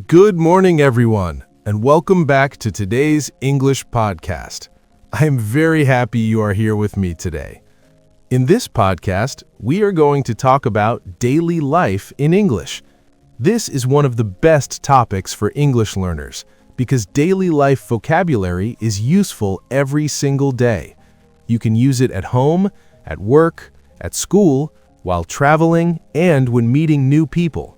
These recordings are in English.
Good morning, everyone, and welcome back to today's English podcast. I am very happy you are here with me today. In this podcast, we are going to talk about daily life in English. This is one of the best topics for English learners because daily life vocabulary is useful every single day. You can use it at home, at work, at school, while traveling, and when meeting new people.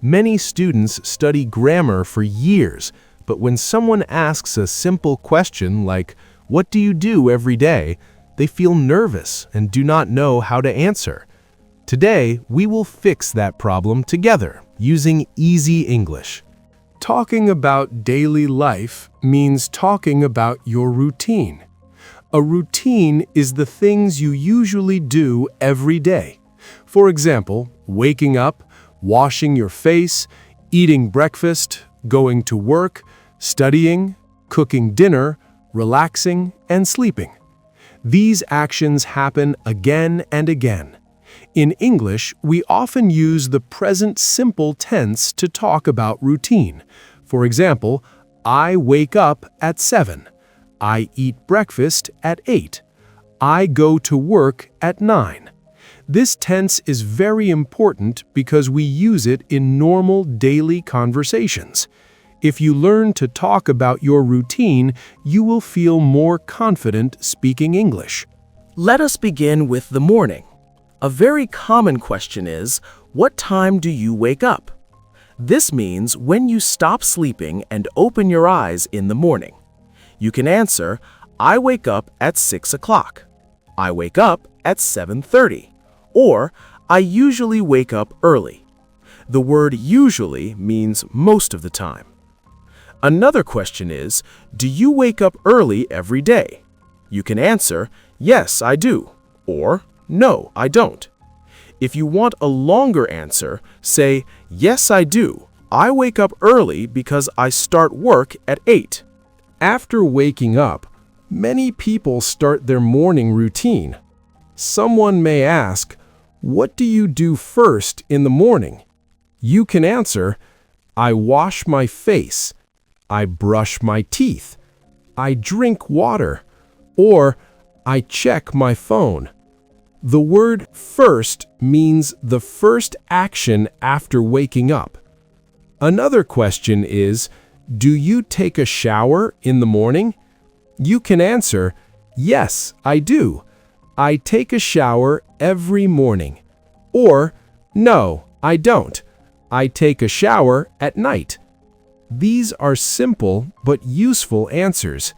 Many students study grammar for years, but when someone asks a simple question like, "What do you do every day?" they feel nervous and do not know how to answer. Today, we will fix that problem together using easy English. Talking about daily life means talking about your routine. A routine is the things you usually do every day. For example, waking up, washing your face, eating breakfast, going to work, studying, cooking dinner, relaxing, and sleeping. These actions happen again and again. In English, we often use the present simple tense to talk about routine. For example, I wake up at 7. I eat breakfast at 8. I go to work at 9. This tense is very important because we use it in normal daily conversations. If you learn to talk about your routine, you will feel more confident speaking English. Let us begin with the morning. A very common question is, what time do you wake up? This means when you stop sleeping and open your eyes in the morning. You can answer, I wake up at 6 o'clock. I wake up at 7:30. Or, I usually wake up early. The word usually means most of the time. Another question is, do you wake up early every day? You can answer, yes, I do, or no, I don't. If you want a longer answer, say, yes, I do. I wake up early because I start work at 8. After waking up, many people start their morning routine. Someone may ask, what do you do first in the morning? You can answer, I wash my face, I brush my teeth, I drink water, or I check my phone. The word first means the first action after waking up. Another question is, do you take a shower in the morning? You can answer, yes, I do. I take a shower every morning. Or, no, I don't. I take a shower at night. These are simple but useful answers.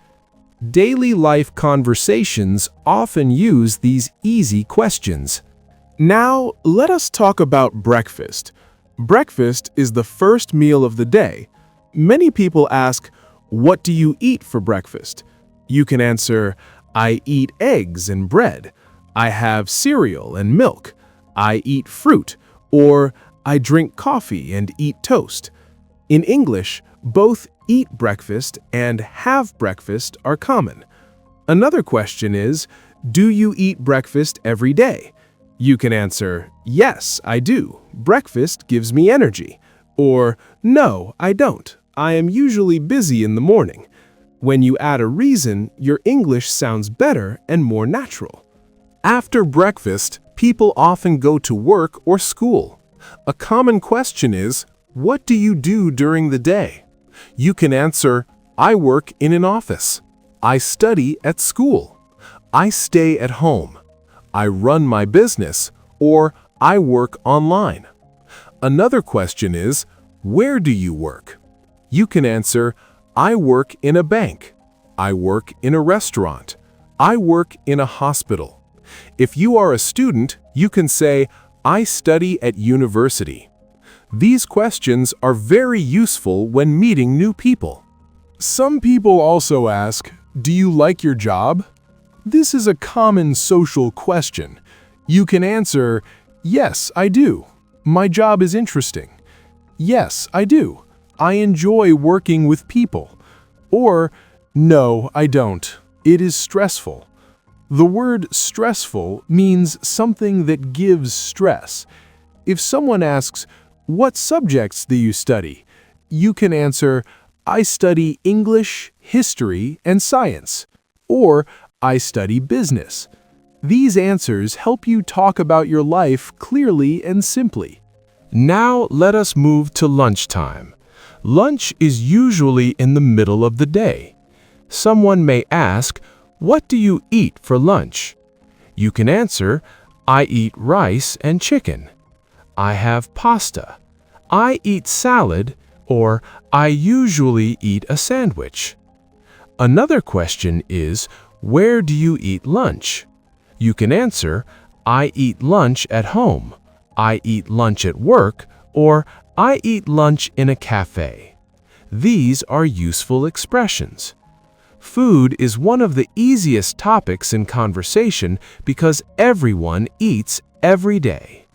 Daily life conversations often use these easy questions. Now, let us talk about breakfast. Breakfast is the first meal of the day. Many people ask, what do you eat for breakfast? You can answer, I eat eggs and bread. I have cereal and milk. I eat fruit. Or I drink coffee and eat toast. In English, both eat breakfast and have breakfast are common. Another question is, do you eat breakfast every day? You can answer, yes, I do. Breakfast gives me energy. Or, no, I don't. I am usually busy in the morning. When you add a reason, your English sounds better and more natural. After breakfast, people often go to work or school. A common question is, what do you do during the day? You can answer, I work in an office. I study at school. I stay at home. I run my business, or I work online. Another question is, where do you work? You can answer, I work in a bank. I work in a restaurant. I work in a hospital. If you are a student, you can say, I study at university. These questions are very useful when meeting new people. Some people also ask, do you like your job? This is a common social question. You can answer, yes, I do. My job is interesting. Yes, I do. I enjoy working with people. Or, no, I don't. It is stressful. The word stressful means something that gives stress. If someone asks, what subjects do you study? You can answer, I study English, history, and science, or I study business. These answers help you talk about your life clearly and simply. Now let us move to lunchtime. Lunch is usually in the middle of the day. Someone may ask, what do you eat for lunch? You can answer, I eat rice and chicken. I have pasta. I eat salad, or I usually eat a sandwich. Another question is, where do you eat lunch? You can answer, I eat lunch at home. I eat lunch at work, or I eat lunch in a cafe. These are useful expressions. Food is one of the easiest topics in conversation because everyone eats every day.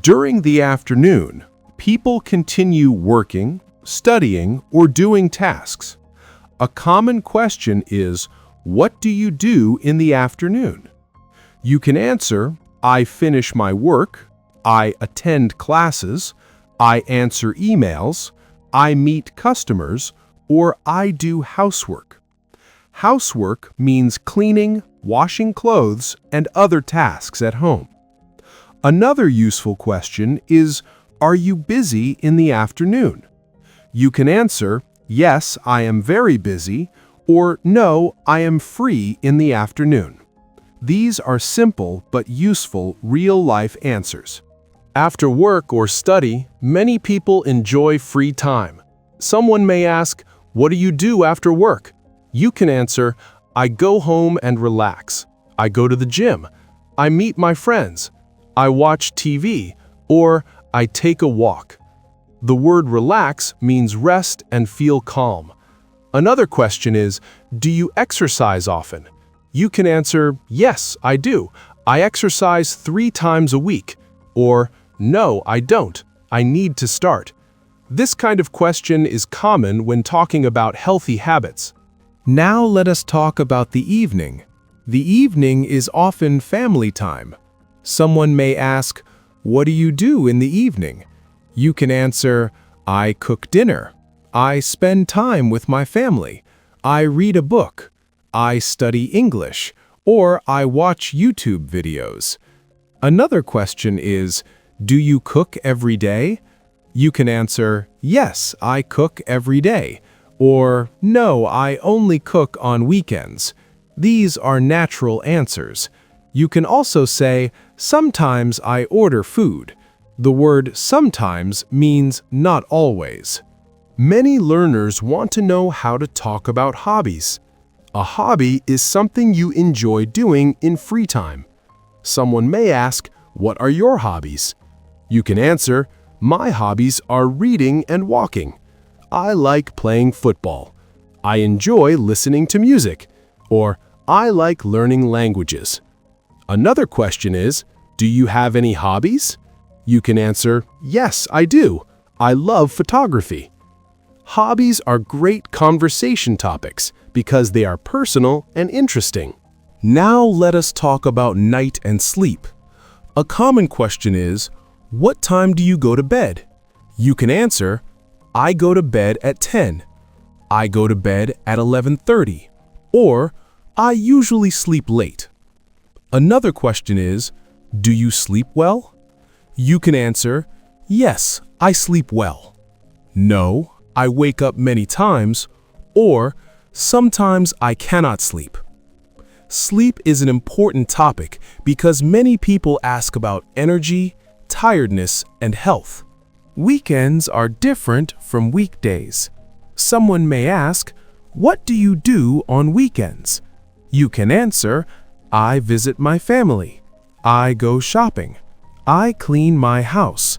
During the afternoon, people continue working, studying, or doing tasks. A common question is, what do you do in the afternoon? You can answer, I finish my work, I attend classes, I answer emails, I meet customers, or I do housework. Housework means cleaning, washing clothes, and other tasks at home. Another useful question is, are you busy in the afternoon? You can answer, yes, I am very busy, or no, I am free in the afternoon. These are simple but useful real-life answers. After work or study, many people enjoy free time. Someone may ask, what do you do after work? You can answer, I go home and relax. I go to the gym. I meet my friends. I watch TV, or I take a walk. The word relax means rest and feel calm. Another question is, do you exercise often? You can answer, yes, I do. I exercise 3 times a week. Or, no, I don't. I need to start. This kind of question is common when talking about healthy habits. Now let us talk about the evening. The evening is often family time. Someone may ask, what do you do in the evening? You can answer, I cook dinner. I spend time with my family. I read a book. I study English. Or I watch YouTube videos. Another question is, do you cook every day? You can answer, yes, I cook every day. Or, no, I only cook on weekends. These are natural answers. You can also say, sometimes I order food. The word sometimes means not always. Many learners want to know how to talk about hobbies. A hobby is something you enjoy doing in free time. Someone may ask, what are your hobbies? You can answer, my hobbies are reading and walking. I like playing football. I enjoy listening to music. Or, I like learning languages. Another question is, do you have any hobbies? You can answer, yes, I do. I love photography. Hobbies are great conversation topics because they are personal and interesting. Now let us talk about night and sleep. A common question is, what time do you go to bed? You can answer, I go to bed at 10. I go to bed at 11:30. Or, I usually sleep late. Another question is, do you sleep well? You can answer, yes, I sleep well. No, I wake up many times. Or, sometimes I cannot sleep. Sleep is an important topic because many people ask about energy, tiredness, and health. Weekends are different from weekdays. Someone may ask, what do you do on weekends? You can answer, I visit my family. I go shopping. I clean my house.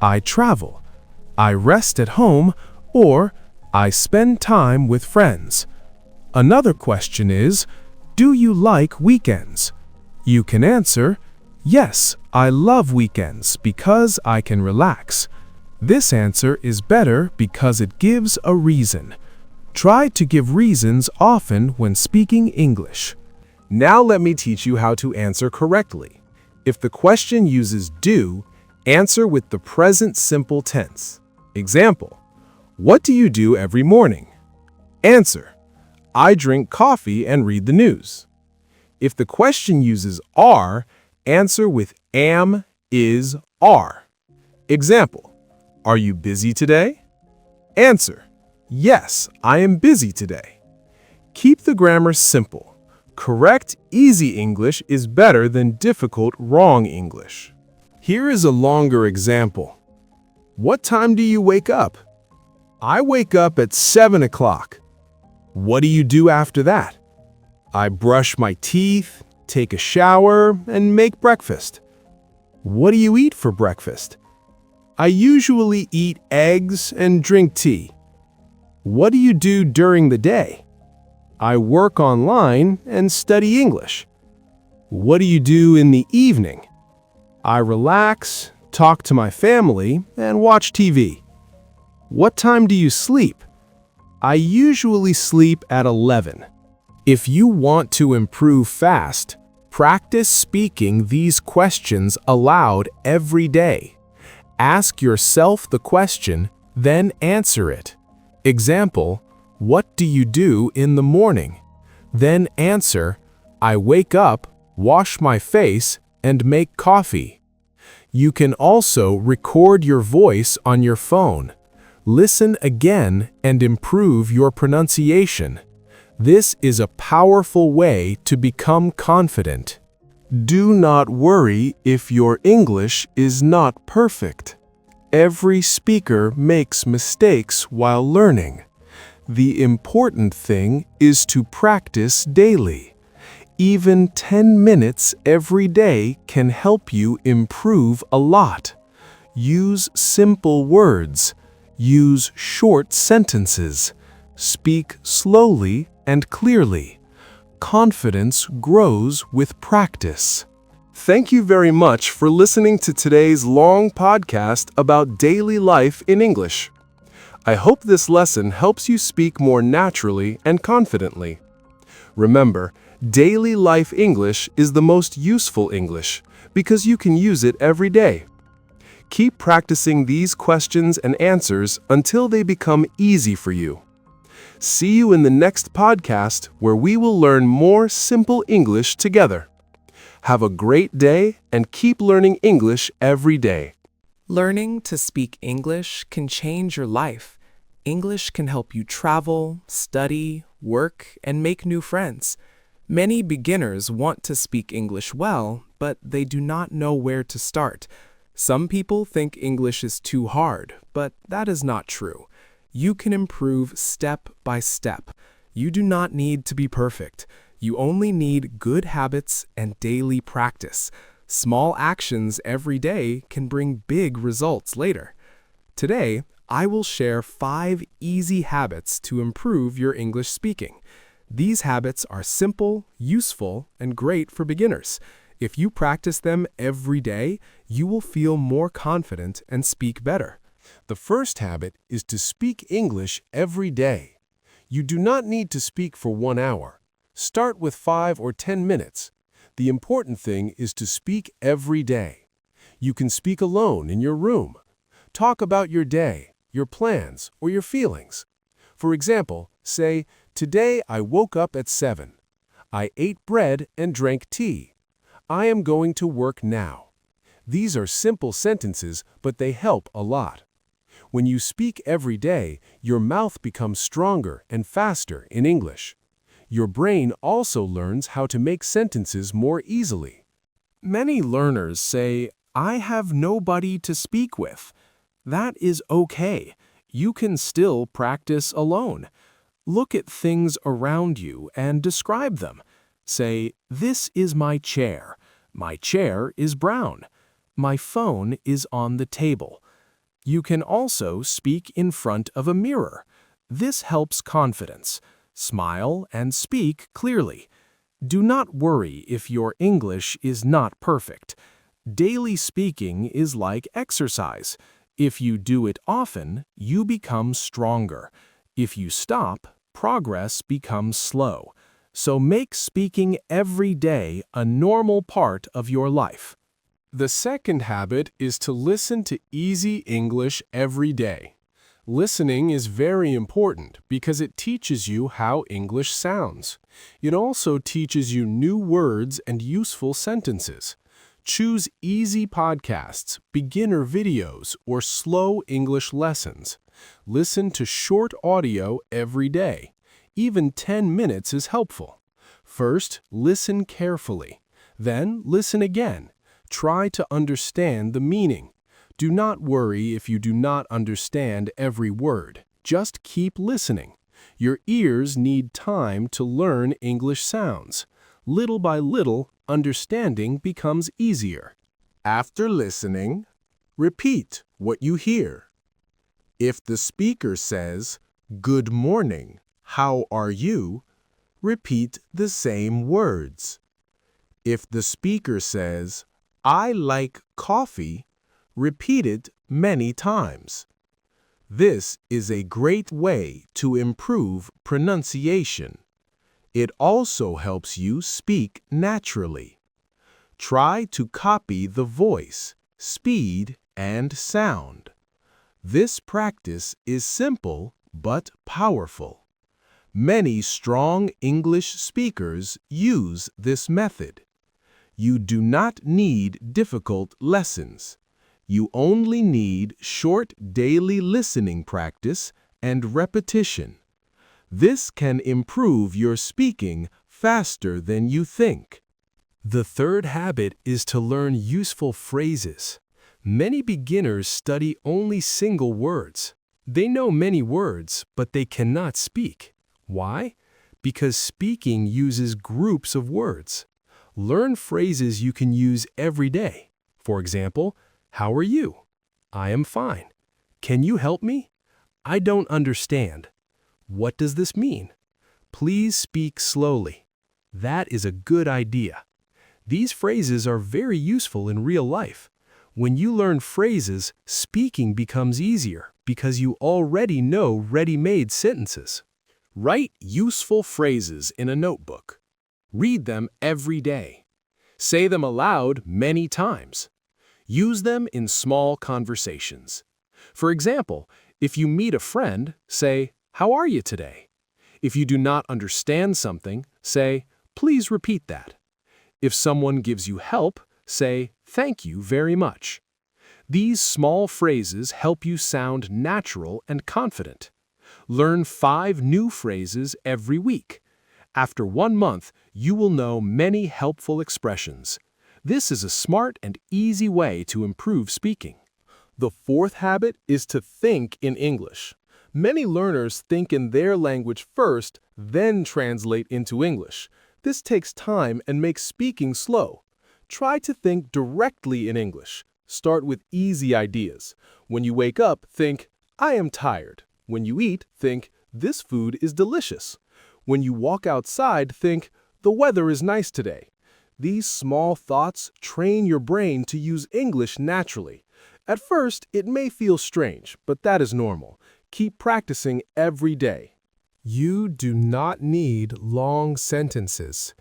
I travel. I rest at home, or I spend time with friends. Another question is, do you like weekends? You can answer, yes, I love weekends because I can relax. This answer is better because it gives a reason. Try to give reasons often when speaking English. Now let me teach you how to answer correctly. If the question uses do, answer with the present simple tense. Example, What do you do every morning? Answer: I drink coffee and read the news. If the question uses are, answer with am, is, are. Example: Are you busy today? Answer: Yes, I am busy today. Keep the grammar simple. Correct, easy English is better than difficult, wrong English. Here is a longer example. What time do you wake up? I wake up at 7 o'clock. What do you do after that? I brush my teeth, take a shower, and make breakfast. What do you eat for breakfast? I usually eat eggs and drink tea. What do you do during the day? I work online and study English. What do you do in the evening? I relax, talk to my family, and watch TV. What time do you sleep? I usually sleep at 11. If you want to improve fast, practice speaking these questions aloud every day. Ask yourself the question, then answer it. Example: What do you do in the morning? Then answer: I wake up, wash my face, and make coffee. You can also record your voice on your phone. Listen again and improve your pronunciation. This is a powerful way to become confident. Do not worry if your English is not perfect. Every speaker makes mistakes while learning. The important thing is to practice daily. Even 10 minutes every day can help you improve a lot. Use simple words. Use short sentences. Speak slowly and clearly. Confidence grows with practice. Thank you very much for listening to today's long podcast about daily life in English. I hope this lesson helps you speak more naturally and confidently. Remember, daily life English is the most useful English because you can use it every day. Keep practicing these questions and answers until they become easy for you. See you in the next podcast where we will learn more simple English together. Have a great day and keep learning English every day. Learning to speak English can change your life. English can help you travel, study, work, and make new friends. Many beginners want to speak English well, but they do not know where to start. Some people think English is too hard, but that is not true. You can improve step by step. You do not need to be perfect. You only need good habits and daily practice. Small actions every day can bring big results later. Today, I will share 5 easy habits to improve your English speaking. These habits are simple, useful, and great for beginners. If you practice them every day, you will feel more confident and speak better. The first habit is to speak English every day. You do not need to speak for 1 hour. Start with 5 or 10 minutes. The important thing is to speak every day. You can speak alone in your room. Talk about your day, your plans, or your feelings. For example, say, "Today I woke up at 7. I ate bread and drank tea. I am going to work now." These are simple sentences, but they help a lot. When you speak every day, your mouth becomes stronger and faster in English. Your brain also learns how to make sentences more easily. Many learners say, "I have nobody to speak with." That is okay. You can still practice alone. Look at things around you and describe them. Say, "This is my chair. My chair is brown. My phone is on the table." You can also speak in front of a mirror. This helps confidence. Smile and speak clearly. Do not worry if your English is not perfect. Daily speaking is like exercise. If you do it often, you become stronger. If you stop, progress becomes slow. So make speaking every day a normal part of your life. The second habit is to listen to easy English every day. Listening is very important because it teaches you how English sounds. It also teaches you new words and useful sentences. Choose easy podcasts, beginner videos, or slow English lessons. Listen to short audio every day. Even 10 minutes is helpful. First, listen carefully. Then, listen again. Try to understand the meaning. Do not worry if you do not understand every word. Just keep listening. Your ears need time to learn English sounds. Little by little, understanding becomes easier. After listening, repeat what you hear. If the speaker says, "Good morning, how are you?" repeat the same words. If the speaker says, "I like coffee," repeat it many times. This is a great way to improve pronunciation. It also helps you speak naturally. Try to copy the voice, speed, and sound. This practice is simple but powerful. Many strong English speakers use this method. You do not need difficult lessons. You only need short daily listening practice and repetition. This can improve your speaking faster than you think. The third habit is to learn useful phrases. Many beginners study only single words. They know many words, but they cannot speak. Why? Because speaking uses groups of words. Learn phrases you can use every day. For example, how are you? I am fine. Can you help me? I don't understand. What does this mean? Please speak slowly. That is a good idea. These phrases are very useful in real life. When you learn phrases, speaking becomes easier because you already know ready-made sentences. Write useful phrases in a notebook. Read them every day. Say them aloud many times. Use them in small conversations. For example, if you meet a friend, say, "How are you today?" If you do not understand something, say, "Please repeat that." If someone gives you help, say, "Thank you very much." These small phrases help you sound natural and confident. Learn 5 new phrases every week. After 1 month, you will know many helpful expressions. This is a smart and easy way to improve speaking. The fourth habit is to think in English. Many learners think in their language first, then translate into English. This takes time and makes speaking slow. Try to think directly in English. Start with easy ideas. When you wake up, think, "I am tired." When you eat, think, "This food is delicious." When you walk outside, think, "The weather is nice today." These small thoughts train your brain to use English naturally. At first, it may feel strange, but that is normal. Keep practicing every day. You do not need long sentences.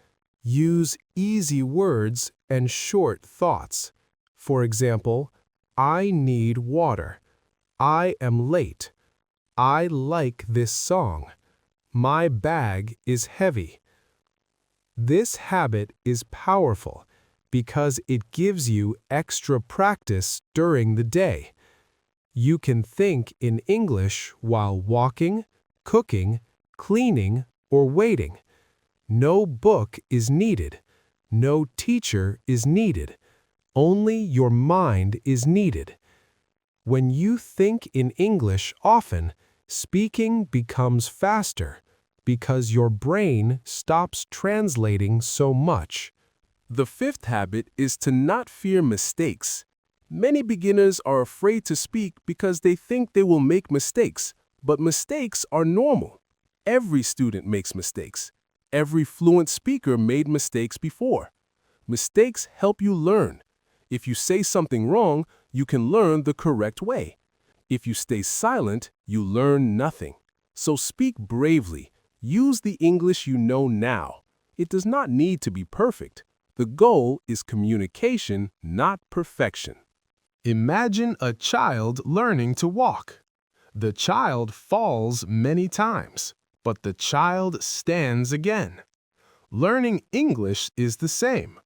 Use easy words and short thoughts. For example, I need water. I am late. I like this song. My bag is heavy. This habit is powerful because it gives you extra practice during the day. You can think in English while walking, cooking, cleaning, or waiting. No book is needed. No teacher is needed. Only your mind is needed. When you think in English often, speaking becomes faster because your brain stops translating so much. The fifth habit is to not fear mistakes. Many beginners are afraid to speak because they think they will make mistakes, but mistakes are normal. Every student makes mistakes. Every fluent speaker made mistakes before. Mistakes help you learn. If you say something wrong, you can learn the correct way. If you stay silent, you learn nothing. So speak bravely. Use the English you know now. It does not need to be perfect. The goal is communication, not perfection. Imagine a child learning to walk. The child falls many times, but the child stands again. Learning English is the same.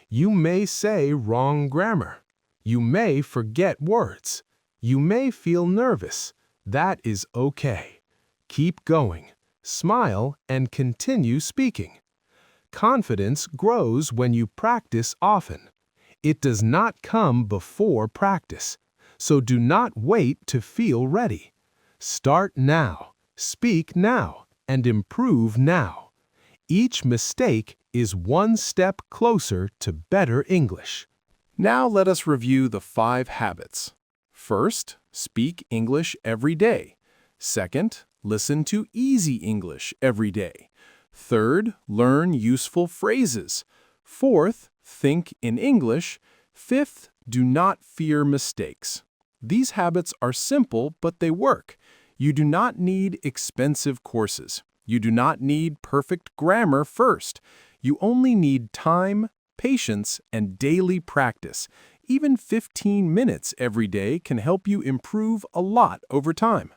You may say wrong grammar. You may forget words. You may feel nervous. That is okay. Keep going. Smile and continue speaking. Confidence grows when you practice often. It does not come before practice, so do not wait to feel ready. Start now, speak now, and improve now. Each mistake is one step closer to better English. Now let us review the 5 habits. First, speak English every day. Second, listen to easy English every day. Third, learn useful phrases. Fourth, think in English. Fifth, do not fear mistakes. These habits are simple, but they work. You do not need expensive courses. You do not need perfect grammar first. You only need time, patience, and daily practice. Even 15 minutes every day can help you improve a lot over time.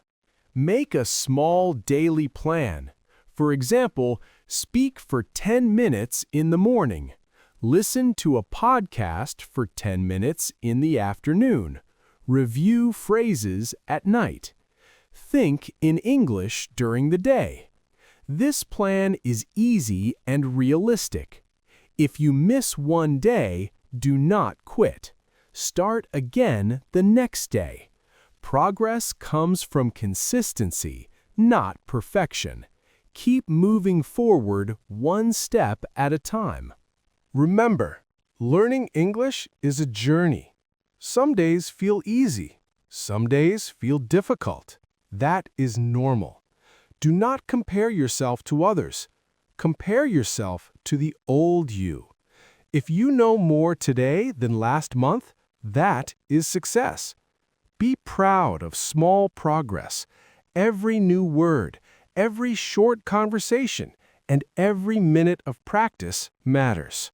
Make a small daily plan. For example, speak for 10 minutes in the morning. Listen to a podcast for 10 minutes in the afternoon. Review phrases at night. Think in English during the day. This plan is easy and realistic. If you miss one day, do not quit. Start again the next day. Progress comes from consistency, not perfection. Keep moving forward one step at a time. Remember, learning English is a journey. Some days feel easy. Some days feel difficult. That is normal. Do not compare yourself to others. Compare yourself to the old you. If you know more today than last month, that is success. Be proud of small progress. Every new word, every short conversation, and every minute of practice matters.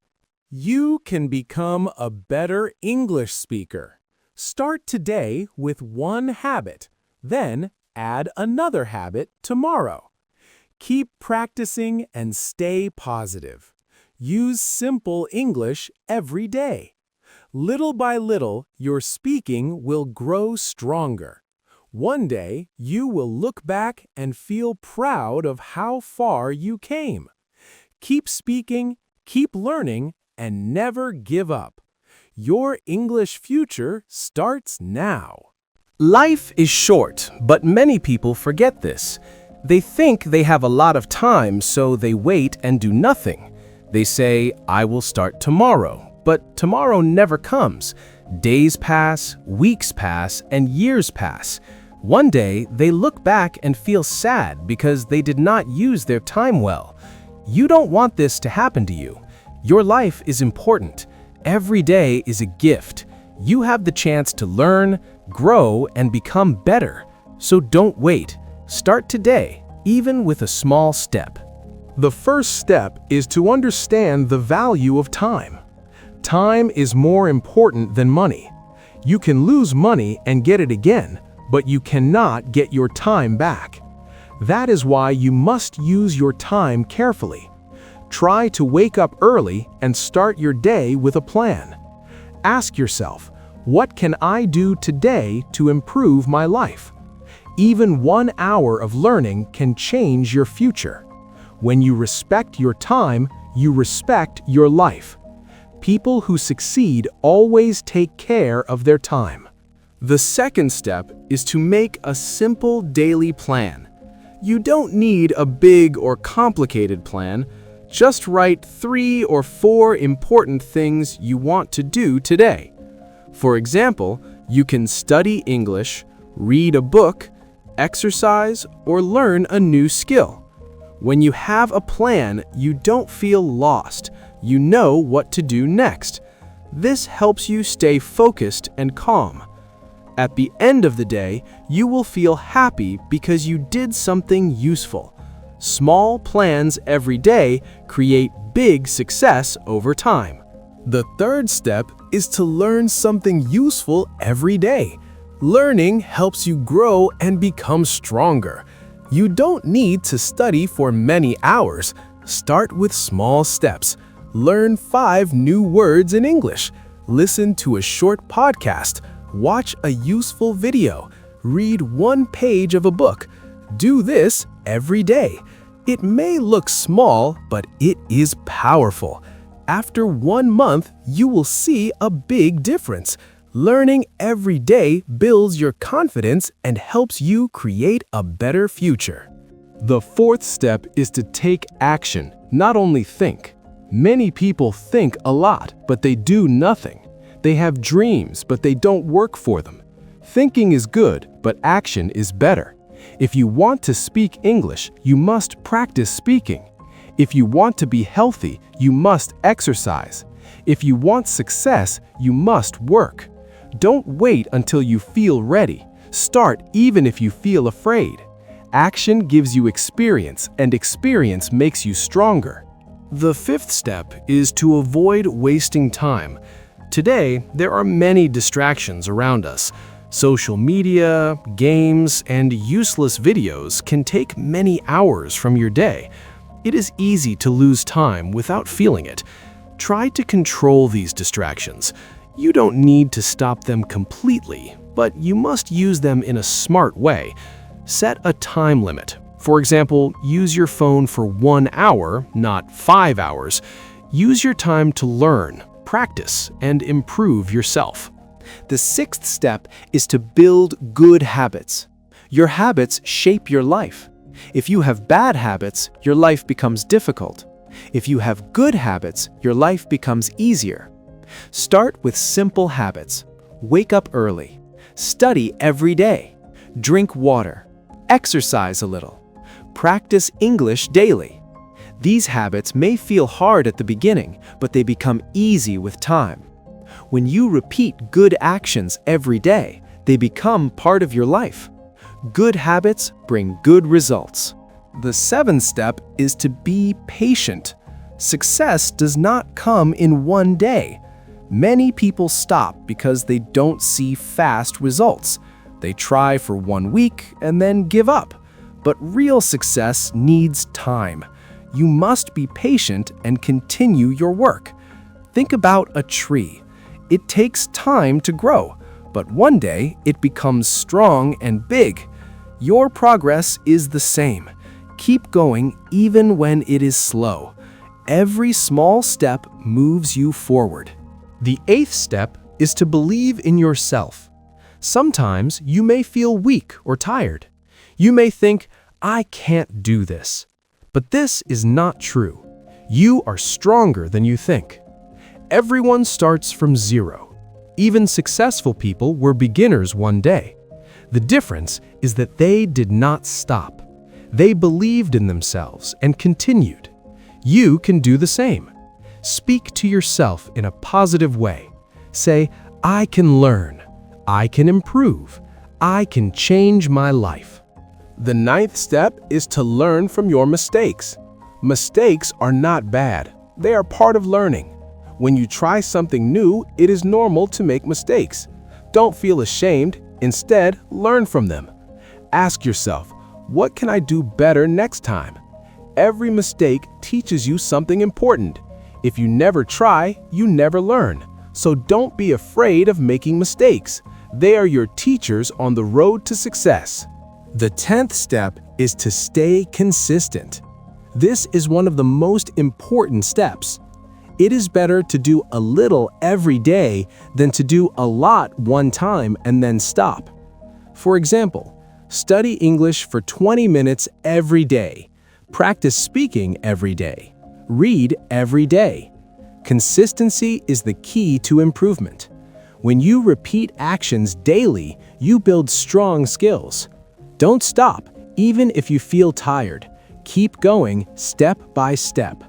You can become a better English speaker. Start today with one habit, then add another habit tomorrow. Keep practicing and stay positive. Use simple English every day. Little by little, your speaking will grow stronger. One day, you will look back and feel proud of how far you came. Keep speaking, keep learning, and never give up. Your English future starts now. Life is short, but many people forget this. They think they have a lot of time, so they wait and do nothing. They say, I will start tomorrow, but tomorrow never comes. Days pass, weeks pass, and years pass. One day, they look back and feel sad because they did not use their time well. You don't want this to happen to you. Your life is important. Every day is a gift. You have the chance to learn, grow, and become better. So don't wait. Start today, even with a small step. The first step is to understand the value of time. Time is more important than money. You can lose money and get it again, but you cannot get your time back. That is why you must use your time carefully. Try to wake up early and start your day with a plan. Ask yourself, what can I do today to improve my life? Even 1 hour of learning can change your future. When you respect your time, you respect your life. People who succeed always take care of their time. The second step is to make a simple daily plan. You don't need a big or complicated plan. Just write 3 or 4 important things you want to do today. For example, you can study English, read a book, exercise, or learn a new skill. When you have a plan, you don't feel lost. You know what to do next. This helps you stay focused and calm. At the end of the day, you will feel happy because you did something useful. Small plans every day create big success over time. The third step is to learn something useful every day. Learning helps you grow and become stronger. You don't need to study for many hours. Start with small steps. Learn 5 new words in English. Listen to a short podcast. Watch a useful video. Read 1 page of a book. Do this every day. It may look small, but it is powerful. After 1 month, you will see a big difference. Learning every day builds your confidence and helps you create a better future. The 4th step is to take action, not only think. Many people think a lot, but they do nothing. They have dreams, but they don't work for them. Thinking is good, but action is better. If you want to speak English, you must practice speaking. If you want to be healthy, you must exercise. If you want success, you must work. Don't wait until you feel ready. Start even if you feel afraid. Action gives you experience, and experience makes you stronger. The 5th step is to avoid wasting time. Today, there are many distractions around us. Social media, games, and useless videos can take many hours from your day. It is easy to lose time without feeling it. Try to control these distractions. You don't need to stop them completely, but you must use them in a smart way. Set a time limit. For example, use your phone for 1 hour, not 5 hours. Use your time to learn, practice, and improve yourself. The 6th step is to build good habits. Your habits shape your life. If you have bad habits, your life becomes difficult. If you have good habits, your life becomes easier. Start with simple habits. Wake up early. Study every day. Drink water. Exercise a little. Practice English daily. These habits may feel hard at the beginning, but they become easy with time. When you repeat good actions every day, they become part of your life. Good habits bring good results. The 7th step is to be patient. Success does not come in one day. Many people stop because they don't see fast results. They try for 1 week and then give up. But real success needs time. You must be patient and continue your work. Think about a tree. It takes time to grow, but one day it becomes strong and big. Your progress is the same. Keep going even when it is slow. Every small step moves you forward. The 8th step is to believe in yourself. Sometimes you may feel weak or tired. You may think, I can't do this. But this is not true. You are stronger than you think. Everyone starts from 0. Even successful people were beginners one day. The difference is that they did not stop. They believed in themselves and continued. You can do the same. Speak to yourself in a positive way. Say, I can learn. I can improve. I can change my life. The 9th step is to learn from your mistakes. Mistakes are not bad. They are part of learning. When you try something new, it is normal to make mistakes. Don't feel ashamed. Instead, learn from them. Ask yourself, what can I do better next time? Every mistake teaches you something important. If you never try, you never learn. So don't be afraid of making mistakes. They are your teachers on the road to success. The 10th step is to stay consistent. This is one of the most important steps. It is better to do a little every day than to do a lot one time and then stop. For example, study English for 20 minutes every day. Practice speaking every day. Read every day. Consistency is the key to improvement. When you repeat actions daily, you build strong skills. Don't stop, even if you feel tired. Keep going step by step.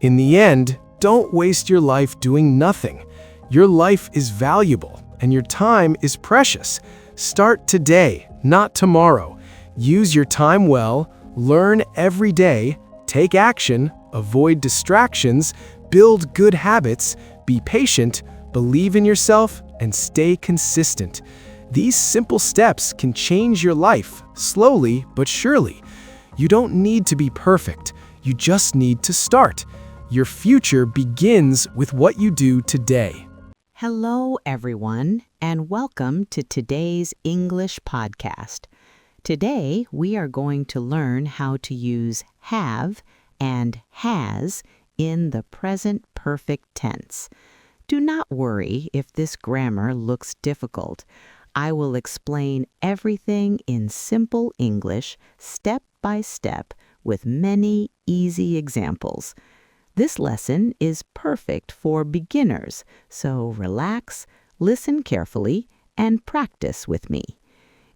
In the end, don't waste your life doing nothing. Your life is valuable, and your time is precious. Start today, not tomorrow. Use your time well, learn every day, take action, avoid distractions, build good habits, be patient, believe in yourself, and stay consistent. These simple steps can change your life, slowly but surely. You don't need to be perfect. You just need to start. Your future begins with what you do today. Hello, everyone, and welcome to today's English podcast. Today, we are going to learn how to use have and has in the present perfect tense. Do not worry if this grammar looks difficult. I will explain everything in simple English, step by step, with many easy examples. This lesson is perfect for beginners, so relax, listen carefully, and practice with me.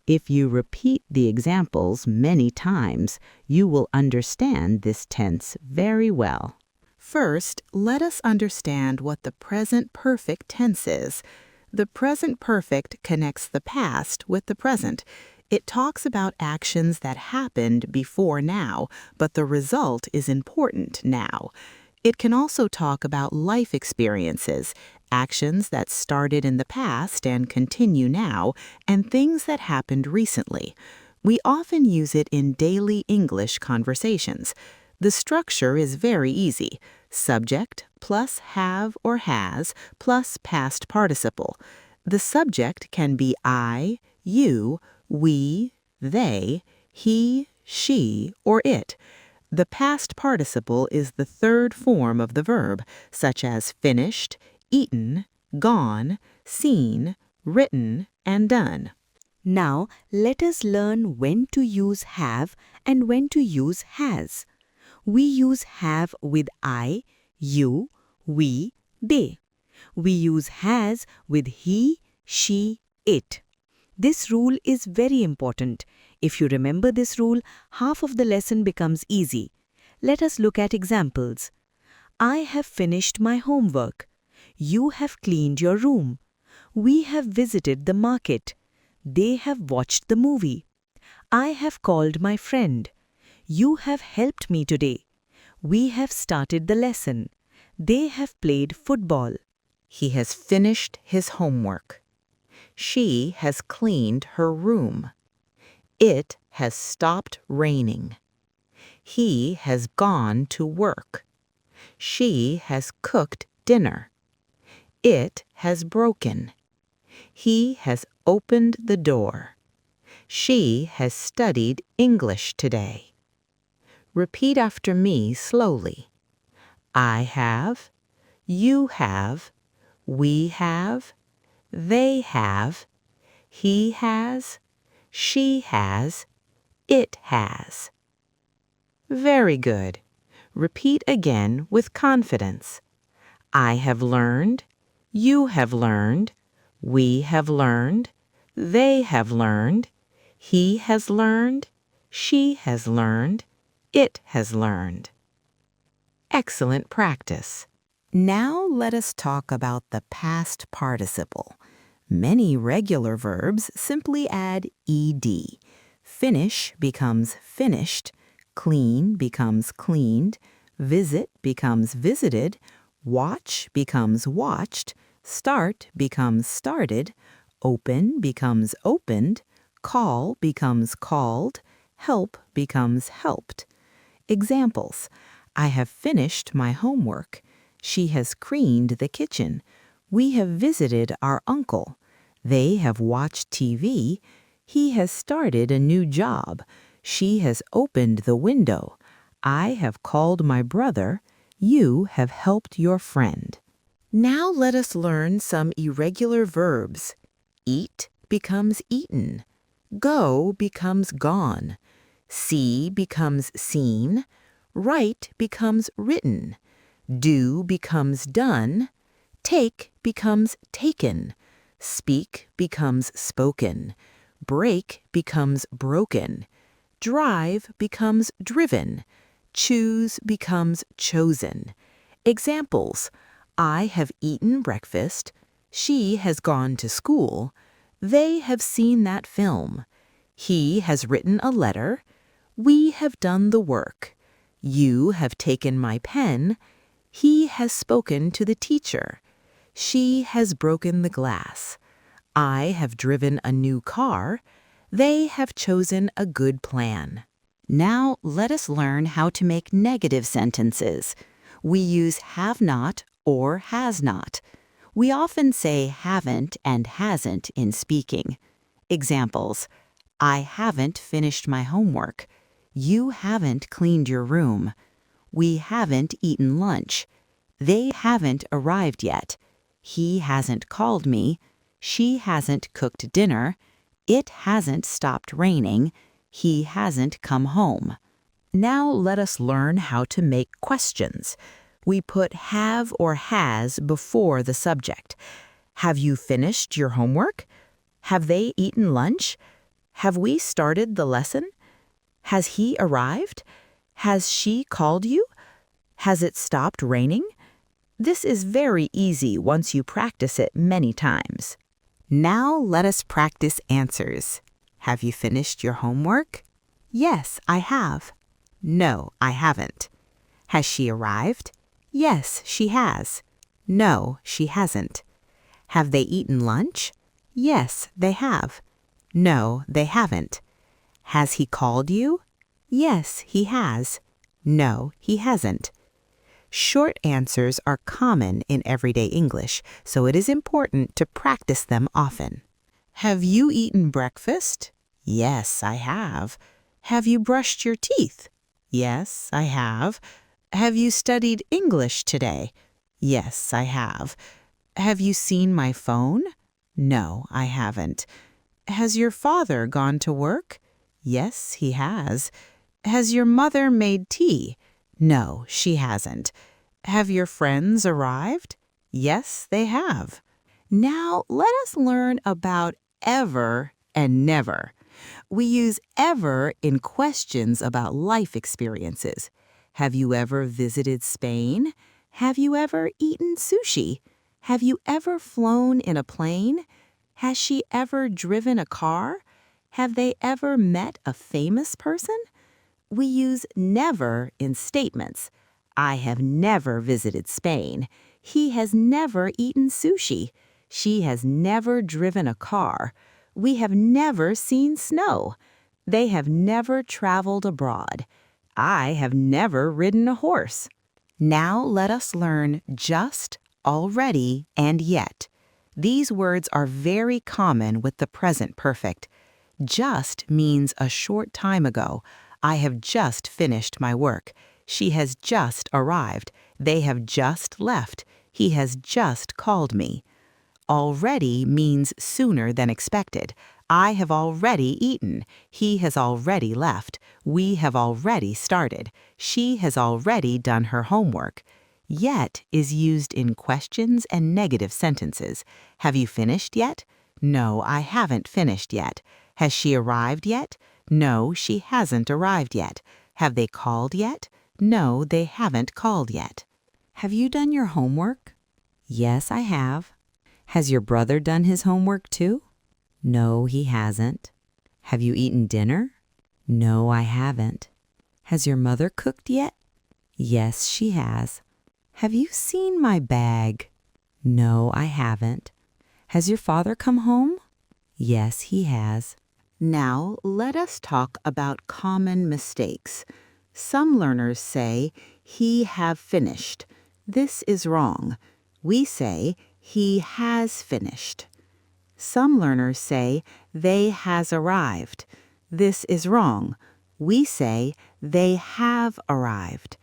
If you repeat the examples many times, you will understand this tense very well. First, let us understand what the present perfect tense is. The present perfect connects the past with the present. It talks about actions that happened before now, but the result is important now. It can also talk about life experiences, actions that started in the past and continue now, and things that happened recently. We often use it in daily English conversations. The structure is very easy. Subject plus have or has plus past participle. The subject can be I, you, we, they, he, she, or it. The past participle is the third form of the verb, such as finished, eaten, gone, seen, written, and done. Now, let us learn when to use have and when to use has. We use have with I, you, we, they. We use has with he, she, it. This rule is very important. If you remember this rule, half of the lesson becomes easy. Let us look at examples. I have finished my homework. You have cleaned your room. We have visited the market. They have watched the movie. I have called my friend. You have helped me today. We have started the lesson. They have played football. He has finished his homework. She has cleaned her room. It has stopped raining. He has gone to work. She has cooked dinner. It has broken. He has opened the door. She has studied English today. Repeat after me slowly. I have, you have, we have, they have, he has, she has, it has. Very good. Repeat again with confidence. I have learned, you have learned, we have learned, they have learned, he has learned, she has learned, it has learned. Excellent practice. Now let us talk about the past participle. Many regular verbs simply add ed. Finish becomes finished, clean becomes cleaned, visit becomes visited, watch becomes watched, start becomes started, open becomes opened, call becomes called, help becomes helped. Examples: I have finished my homework. She has cleaned the kitchen. We have visited our uncle. They have watched TV. He has started a new job. She has opened the window. I have called my brother. You have helped your friend. Now let us learn some irregular verbs. Eat becomes eaten. Go becomes gone. See becomes seen. Write becomes written. Do becomes done. Take becomes taken. Speak becomes spoken. Break becomes broken. Drive becomes driven. Choose becomes chosen. Examples: I have eaten breakfast. She has gone to school. They have seen that film. He has written a letter. We have done the work. You have taken my pen. He has spoken to the teacher. She has broken the glass. I have driven a new car. They have chosen a good plan. Now let us learn how to make negative sentences. We use have not or has not. We often say haven't and hasn't in speaking. Examples: I haven't finished my homework. You haven't cleaned your room. We haven't eaten lunch. They haven't arrived yet. He hasn't called me. She hasn't cooked dinner. It hasn't stopped raining. He hasn't come home. Now let us learn how to make questions. We put have or has before the subject. Have you finished your homework? Have they eaten lunch? Have we started the lesson? Has he arrived? Has she called you? Has it stopped raining? This is very easy once you practice it many times. Now let us practice answers. Have you finished your homework? Yes, I have. No, I haven't. Has she arrived? Yes, she has. No, she hasn't. Have they eaten lunch? Yes, they have. No, they haven't. Has he called you? Yes, he has. No, he hasn't. Short answers are common in everyday English, so it is important to practice them often. Have you eaten breakfast? Yes, I have. Have you brushed your teeth? Yes, I have. Have you studied English today? Yes, I have. Have you seen my phone? No, I haven't. Has your father gone to work? Yes, he has. Has your mother made tea? No, she hasn't. Have your friends arrived? Yes, they have. Now let us learn about ever and never. We use ever in questions about life experiences. Have you ever visited Spain? Have you ever eaten sushi? Have you ever flown in a plane? Has she ever driven a car? Have they ever met a famous person? We use never in statements. I have never visited Spain. He has never eaten sushi. She has never driven a car. We have never seen snow. They have never traveled abroad. I have never ridden a horse. Now let us learn just, already, and yet. These words are very common with the present perfect. Just means a short time ago. I have just finished my work. She has just arrived. They have just left. He has just called me. Already means sooner than expected. I have already eaten. He has already left. We have already started. She has already done her homework. Yet is used in questions and negative sentences. Have you finished yet? No, I haven't finished yet. Has she arrived yet? No, she hasn't arrived yet. Have they called yet? No, they haven't called yet. Have you done your homework? Yes, I have. Has your brother done his homework too? No, he hasn't. Have you eaten dinner? No, I haven't. Has your mother cooked yet? Yes, she has. Have you seen my bag? No, I haven't. Has your father come home? Yes, he has. Now, let us talk about common mistakes. Some learners say, he have finished. This is wrong. We say, he has finished. Some learners say, they has arrived. This is wrong. We say, they have arrived.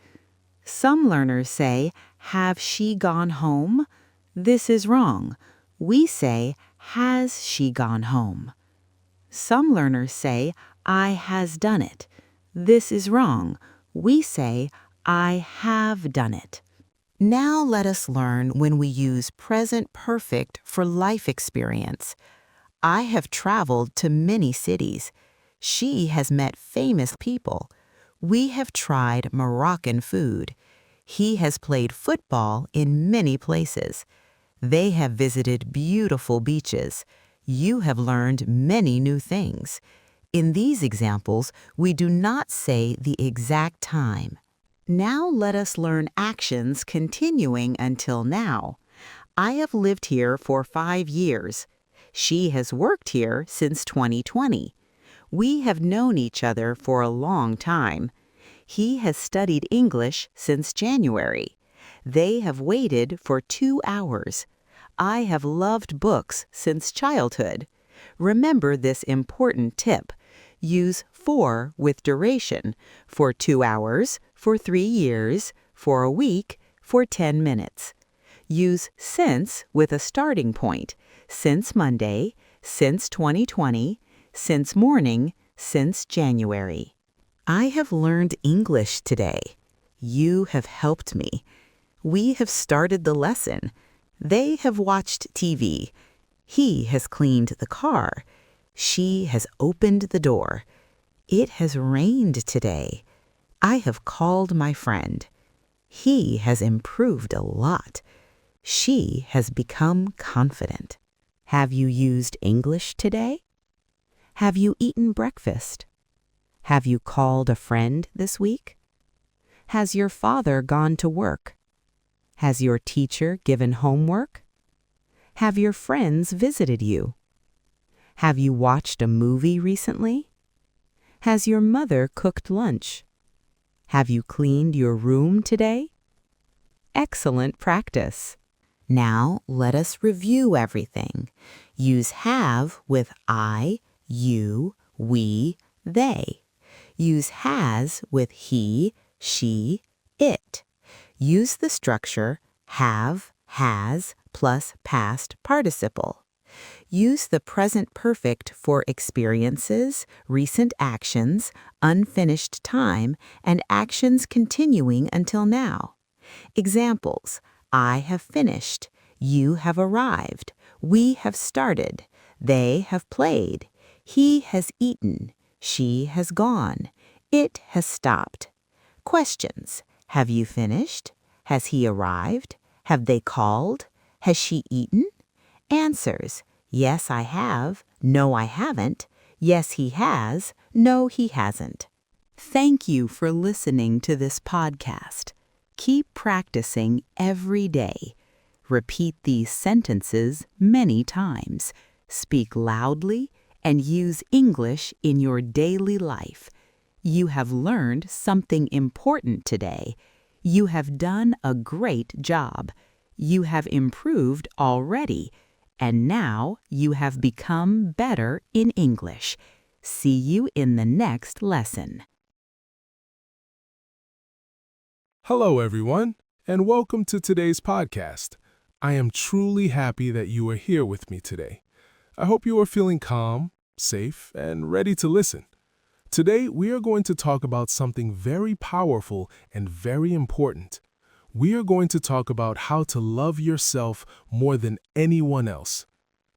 Some learners say, have she gone home? This is wrong. We say, has she gone home? Some learners say, I has done it. This is wrong. We say, I have done it. Now let us learn when we use present perfect for life experience. I have traveled to many cities. She has met famous people. We have tried Moroccan food. He has played football in many places. They have visited beautiful beaches. You have learned many new things. In these examples, we do not say the exact time. Now let us learn actions continuing until now. I have lived here for 5 years. She has worked here since 2020. We have known each other for a long time. He has studied English since January. They have waited for 2 hours. I have loved books since childhood. Remember this important tip. Use for with duration for 2 hours, for 3 years, for a week, for 10 minutes. Use since with a starting point. Since Monday, since 2020, since morning, since January. I have learned English today. You have helped me. We have started the lesson. They have watched TV. He has cleaned the car. She has opened the door. It has rained today. I have called my friend. He has improved a lot. She has become confident. Have you used English today? Have you eaten breakfast? Have you called a friend this week? Has your father gone to work? Has your teacher given homework? Have your friends visited you? Have you watched a movie recently? Has your mother cooked lunch? Have you cleaned your room today? Excellent practice. Now let us review everything. Use have with I, you, we, they. Use has with he, she, it. Use the structure have, has, plus past participle. Use the present perfect for experiences, recent actions, unfinished time, and actions continuing until now. Examples: I have finished, you have arrived, we have started, they have played, he has eaten, she has gone, it has stopped. Questions: have you finished? Has he arrived? Have they called? Has she eaten? Answers: yes, I have. No, I haven't. Yes, he has. No, he hasn't. Thank you for listening to this podcast. Keep practicing every day. Repeat these sentences many times. Speak loudly and use English in your daily life. You have learned something important today. You have done a great job. You have improved already. And now you have become better in English. See you in the next lesson. Hello, everyone, and welcome to today's podcast. I am truly happy that you are here with me today. I hope you are feeling calm, safe, and ready to listen. Today, we are going to talk about something very powerful and very important. We are going to talk about how to love yourself more than anyone else.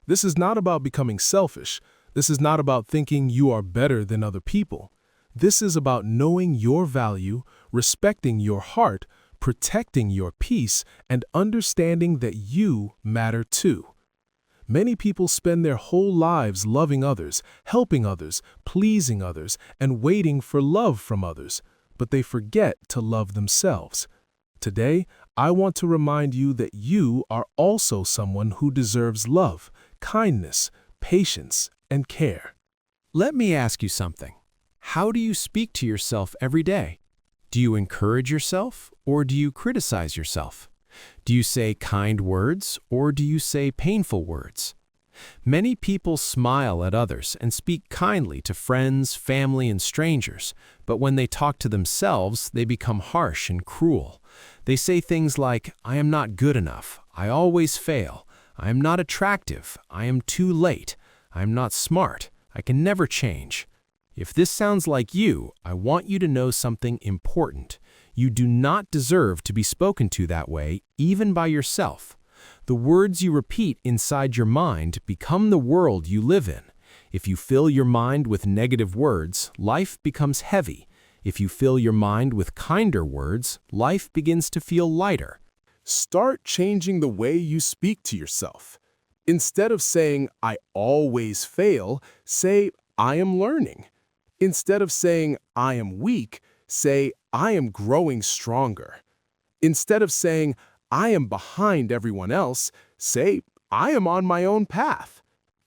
This is not about becoming selfish. This is not about thinking you are better than other people. This is about knowing your value, respecting your heart, protecting your peace, and understanding that you matter too. Many people spend their whole lives loving others, helping others, pleasing others, and waiting for love from others, but they forget to love themselves. Today, I want to remind you that you are also someone who deserves love, kindness, patience, and care. Let me ask you something. How do you speak to yourself every day? Do you encourage yourself or do you criticize yourself? Do you say kind words or do you say painful words? Many people smile at others and speak kindly to friends, family, and strangers, but when they talk to themselves, they become harsh and cruel. They say things like, I am not good enough, I always fail, I am not attractive, I am too late, I am not smart, I can never change. If this sounds like you, I want you to know something important. You do not deserve to be spoken to that way, even by yourself. The words you repeat inside your mind become the world you live in. If you fill your mind with negative words, life becomes heavy. If you fill your mind with kinder words, life begins to feel lighter. Start changing the way you speak to yourself. Instead of saying, I always fail, say, I am learning. Instead of saying, I am weak, say, I am growing stronger. Instead of saying, I am behind everyone else, say, I am on my own path.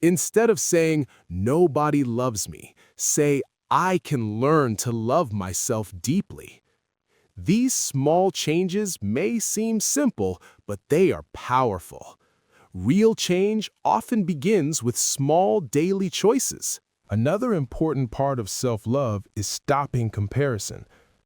Instead of saying, "Nobody loves me," say, "I can learn to love myself deeply." These small changes may seem simple, but they are powerful. Real change often begins with small daily choices. Another important part of self-love is stopping comparison.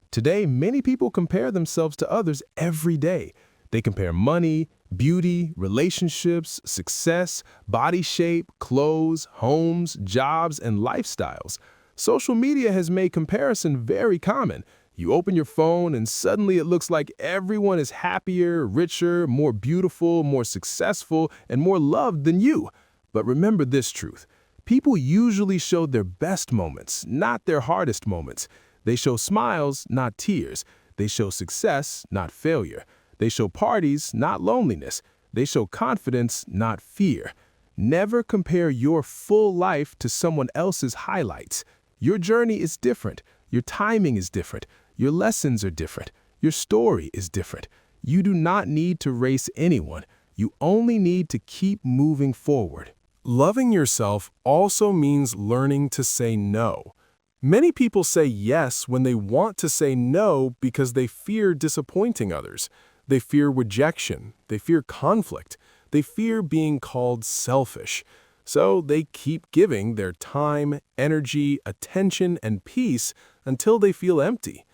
Today, many people compare themselves to others every day. They compare money, beauty, relationships, success, body shape, clothes, homes, jobs, and lifestyles. Social media has made comparison very common. You open your phone and suddenly it looks like everyone is happier, richer, more beautiful, more successful, and more loved than you. But remember this truth. People usually show their best moments, not their hardest moments. They show smiles, not tears. They show success, not failure. They show parties, not loneliness. They show confidence, not fear. Never compare your full life to someone else's highlights. Your journey is different. Your timing is different. Your lessons are different. Your story is different. You do not need to race anyone. You only need to keep moving forward. Loving yourself also means learning to say no. Many people say yes when they want to say no because they fear disappointing others. They fear rejection. They fear conflict. They fear being called selfish. So they keep giving their time, energy, attention, and peace until they feel empty.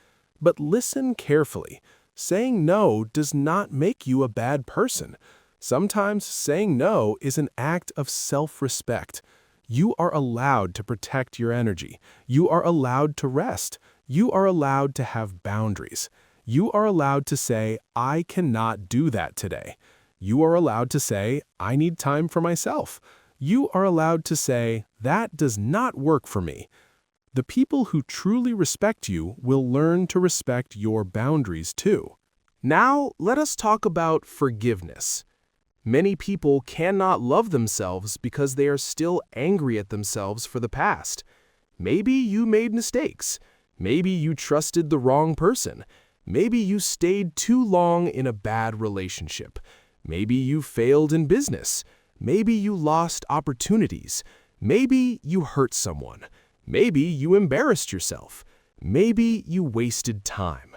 But listen carefully. Saying no does not make you a bad person. Sometimes saying no is an act of self-respect. You are allowed to protect your energy. You are allowed to rest. You are allowed to have boundaries. You are allowed to say, "I cannot do that today." You are allowed to say, "I need time for myself." You are allowed to say, "That does not work for me." The people who truly respect you will learn to respect your boundaries too. Now, let us talk about forgiveness. Many people cannot love themselves because they are still angry at themselves for the past. Maybe you made mistakes. Maybe you trusted the wrong person. Maybe you stayed too long in a bad relationship. Maybe you failed in business. Maybe you lost opportunities. Maybe you hurt someone. Maybe you embarrassed yourself. Maybe you wasted time.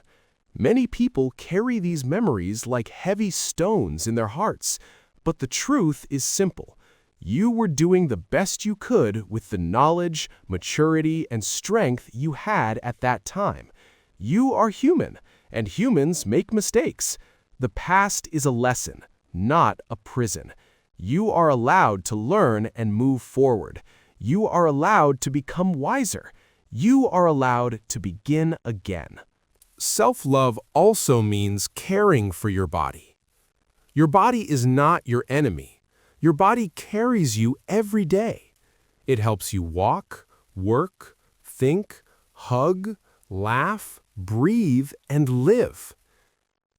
Many people carry these memories like heavy stones in their hearts. But the truth is simple. You were doing the best you could with the knowledge, maturity, and strength you had at that time. You are human, and humans make mistakes. The past is a lesson, not a prison. You are allowed to learn and move forward. You are allowed to become wiser. You are allowed to begin again. Self-love also means caring for your body. Your body is not your enemy. Your body carries you every day. It helps you walk, work, think, hug, laugh, breathe, and live.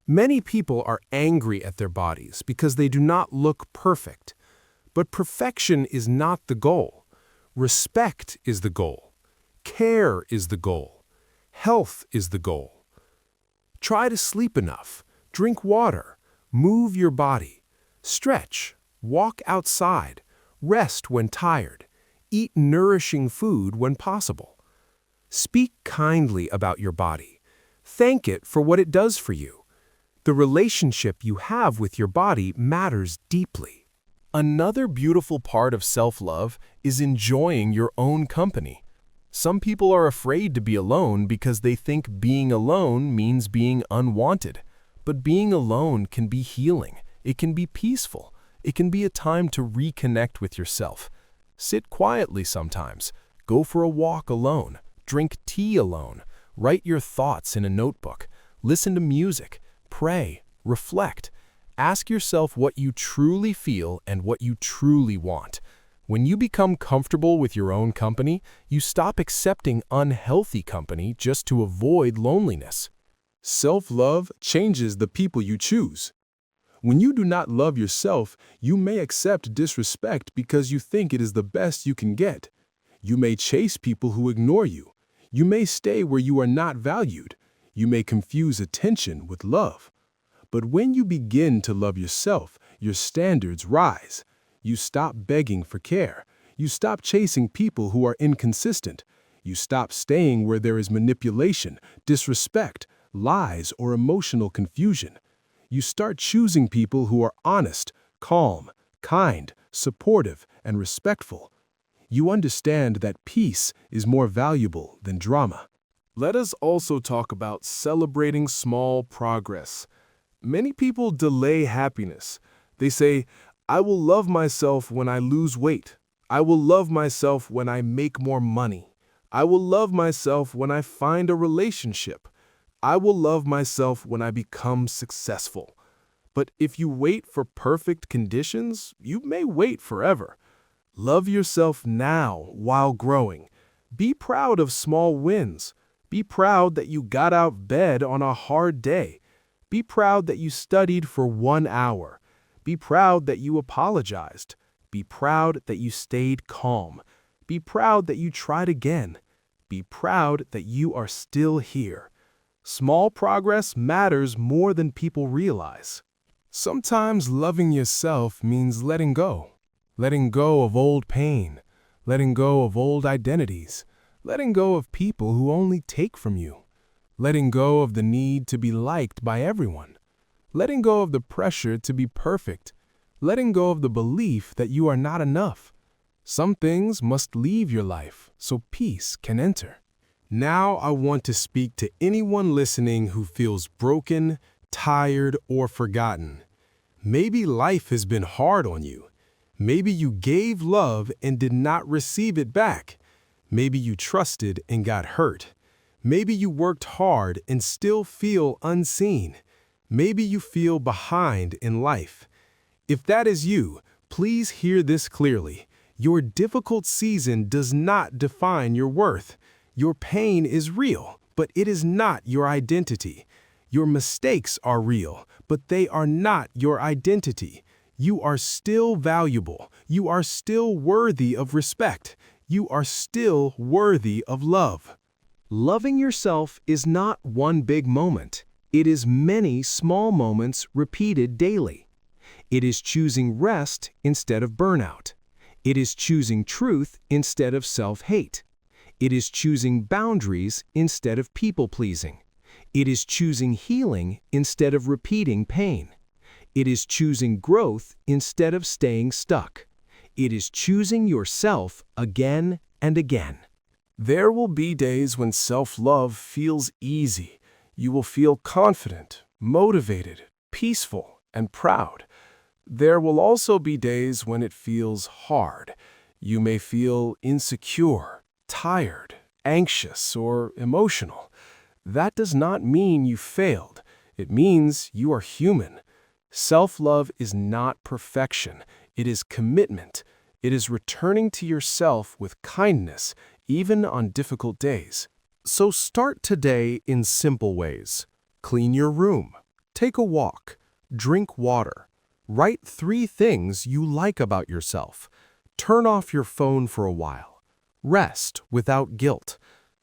Many people are angry at their bodies because they do not look perfect. But perfection is not the goal. Respect is the goal. Care is the goal. Health is the goal. Try to sleep enough, drink water, move your body, stretch, walk outside, rest when tired, eat nourishing food when possible. Speak kindly about your body. Thank it for what it does for you. The relationship you have with your body matters deeply. Another beautiful part of self-love is enjoying your own company. Some people are afraid to be alone because they think being alone means being unwanted. But being alone can be healing. It can be peaceful. It can be a time to reconnect with yourself. Sit quietly sometimes. Go for a walk alone. Drink tea alone. Write your thoughts in a notebook. Listen to music. Pray. Reflect. Ask yourself what you truly feel and what you truly want. When you become comfortable with your own company, you stop accepting unhealthy company just to avoid loneliness. Self-love changes the people you choose. When you do not love yourself, you may accept disrespect because you think it is the best you can get. You may chase people who ignore you. You may stay where you are not valued. You may confuse attention with love. But when you begin to love yourself, your standards rise. You stop begging for care. You stop chasing people who are inconsistent. You stop staying where there is manipulation, disrespect, lies, or emotional confusion. You start choosing people who are honest, calm, kind, supportive, and respectful. You understand that peace is more valuable than drama. Let us also talk about celebrating small progress. Many people delay happiness. They say, I will love myself when I lose weight. I will love myself when I make more money. I will love myself when I find a relationship. I will love myself when I become successful. But if you wait for perfect conditions, you may wait forever. Love yourself now while growing. Be proud of small wins. Be proud that you got out of bed on a hard day. Be proud that you studied for 1 hour. Be proud that you apologized. Be proud that you stayed calm. Be proud that you tried again. Be proud that you are still here. Small progress matters more than people realize. Sometimes loving yourself means letting go. Letting go of old pain. Letting go of old identities. Letting go of people who only take from you. Letting go of the need to be liked by everyone. Letting go of the pressure to be perfect. Letting go of the belief that you are not enough. Some things must leave your life so peace can enter. Now I want to speak to anyone listening who feels broken, tired, or forgotten. Maybe life has been hard on you. Maybe you gave love and did not receive it back. Maybe you trusted and got hurt. Maybe you worked hard and still feel unseen. Maybe you feel behind in life. If that is you, please hear this clearly. Your difficult season does not define your worth. Your pain is real, but it is not your identity. Your mistakes are real, but they are not your identity. You are still valuable. You are still worthy of respect. You are still worthy of love. Loving yourself is not one big moment. It is many small moments repeated daily. It is choosing rest instead of burnout. It is choosing truth instead of self-hate. It is choosing boundaries instead of people-pleasing. It is choosing healing instead of repeating pain. It is choosing growth instead of staying stuck. It is choosing yourself again and again. There will be days when self-love feels easy. You will feel confident, motivated, peaceful, and proud. There will also be days when it feels hard. You may feel insecure, tired, anxious, or emotional. That does not mean you failed. It means you are human. Self-love is not perfection. It is commitment. It is returning to yourself with kindness, even on difficult days. So start today in simple ways. Clean your room. Take a walk. Drink water. Write 3 things you like about yourself. Turn off your phone for a while. Rest without guilt.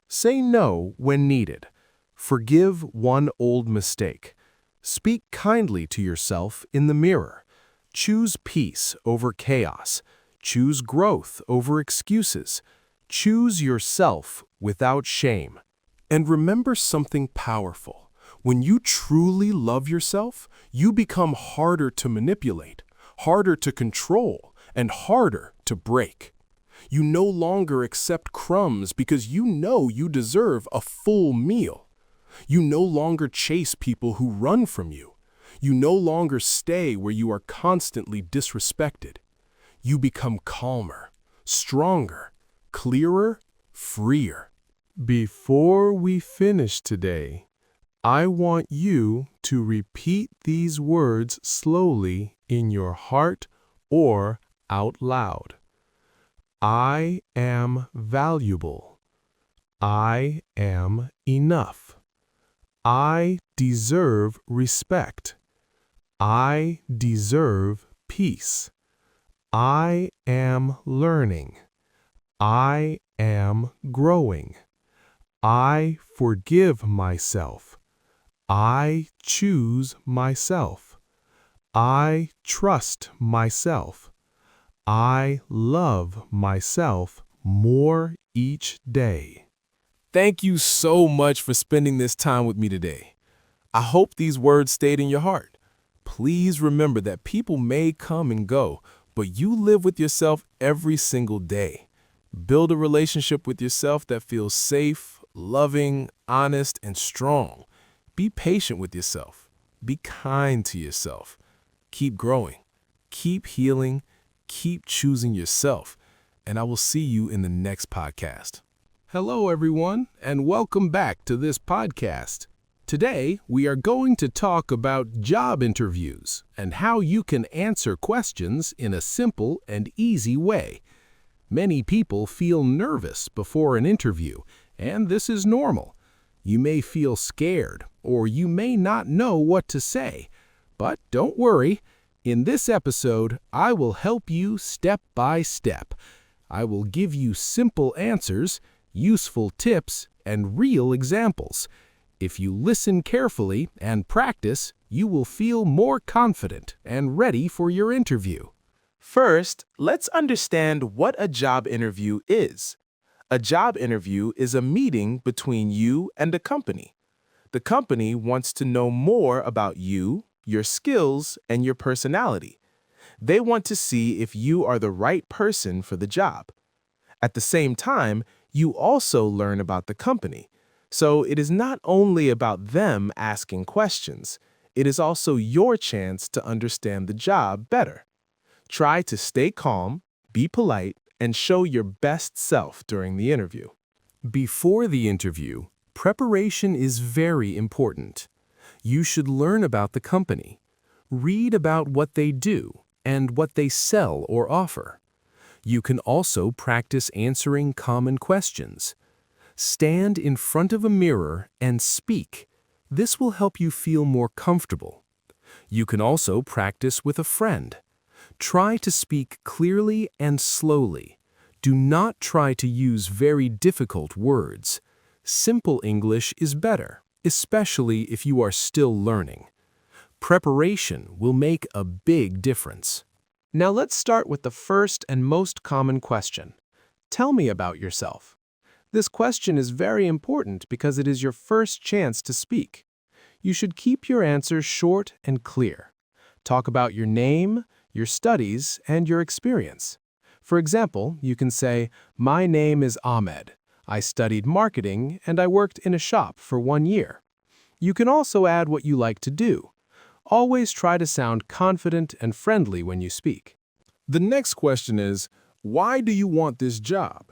Say no when needed. Forgive one old mistake. Speak kindly to yourself in the mirror. Choose peace over chaos. Choose growth over excuses. Choose yourself without shame. And remember something powerful. When you truly love yourself, you become harder to manipulate, harder to control, and harder to break. You no longer accept crumbs because you know you deserve a full meal. You no longer chase people who run from you. You no longer stay where you are constantly disrespected. You become calmer, stronger, clearer, freer. Before we finish today, I want you to repeat these words slowly in your heart or out loud. I am valuable. I am enough. I deserve respect. I deserve peace. I am learning. I am growing. I forgive myself. I choose myself. I trust myself. I love myself more each day. Thank you so much for spending this time with me today. I hope these words stayed in your heart. Please remember that people may come and go, but you live with yourself every single day. Build a relationship with yourself that feels safe, loving, honest, and strong. Be patient with yourself. Be kind to yourself. Keep growing. Keep healing. Keep choosing yourself. And I will see you in the next podcast. Hello, everyone, and welcome back to this podcast. Today, we are going to talk about job interviews and how you can answer questions in a simple and easy way. Many people feel nervous before an interview, and this is normal. You may feel scared, or you may not know what to say. But don't worry. In this episode, I will help you step by step. I will give you simple answers, useful tips, and real examples. If you listen carefully and practice, you will feel more confident and ready for your interview. First, let's understand what a job interview is. A job interview is a meeting between you and a company. The company wants to know more about you, your skills, and your personality. They want to see if you are the right person for the job. At the same time, you also learn about the company. So it is not only about them asking questions, it is also your chance to understand the job better. Try to stay calm, be polite, and show your best self during the interview. Before the interview, preparation is very important. You should learn about the company, read about what they do, and what they sell or offer. You can also practice answering common questions. Stand in front of a mirror and speak. This will help you feel more comfortable. You can also practice with a friend. Try to speak clearly and slowly. Do not try to use very difficult words. Simple English is better, especially if you are still learning. Preparation will make a big difference. Now let's start with the first and most common question. Tell me about yourself. This question is very important because it is your first chance to speak. You should keep your answers short and clear. Talk about your name, your studies, and your experience. For example, you can say, "My name is Ahmed. I studied marketing and I worked in a shop for 1 year." You can also add what you like to do. Always try to sound confident and friendly when you speak. The next question is, why do you want this job?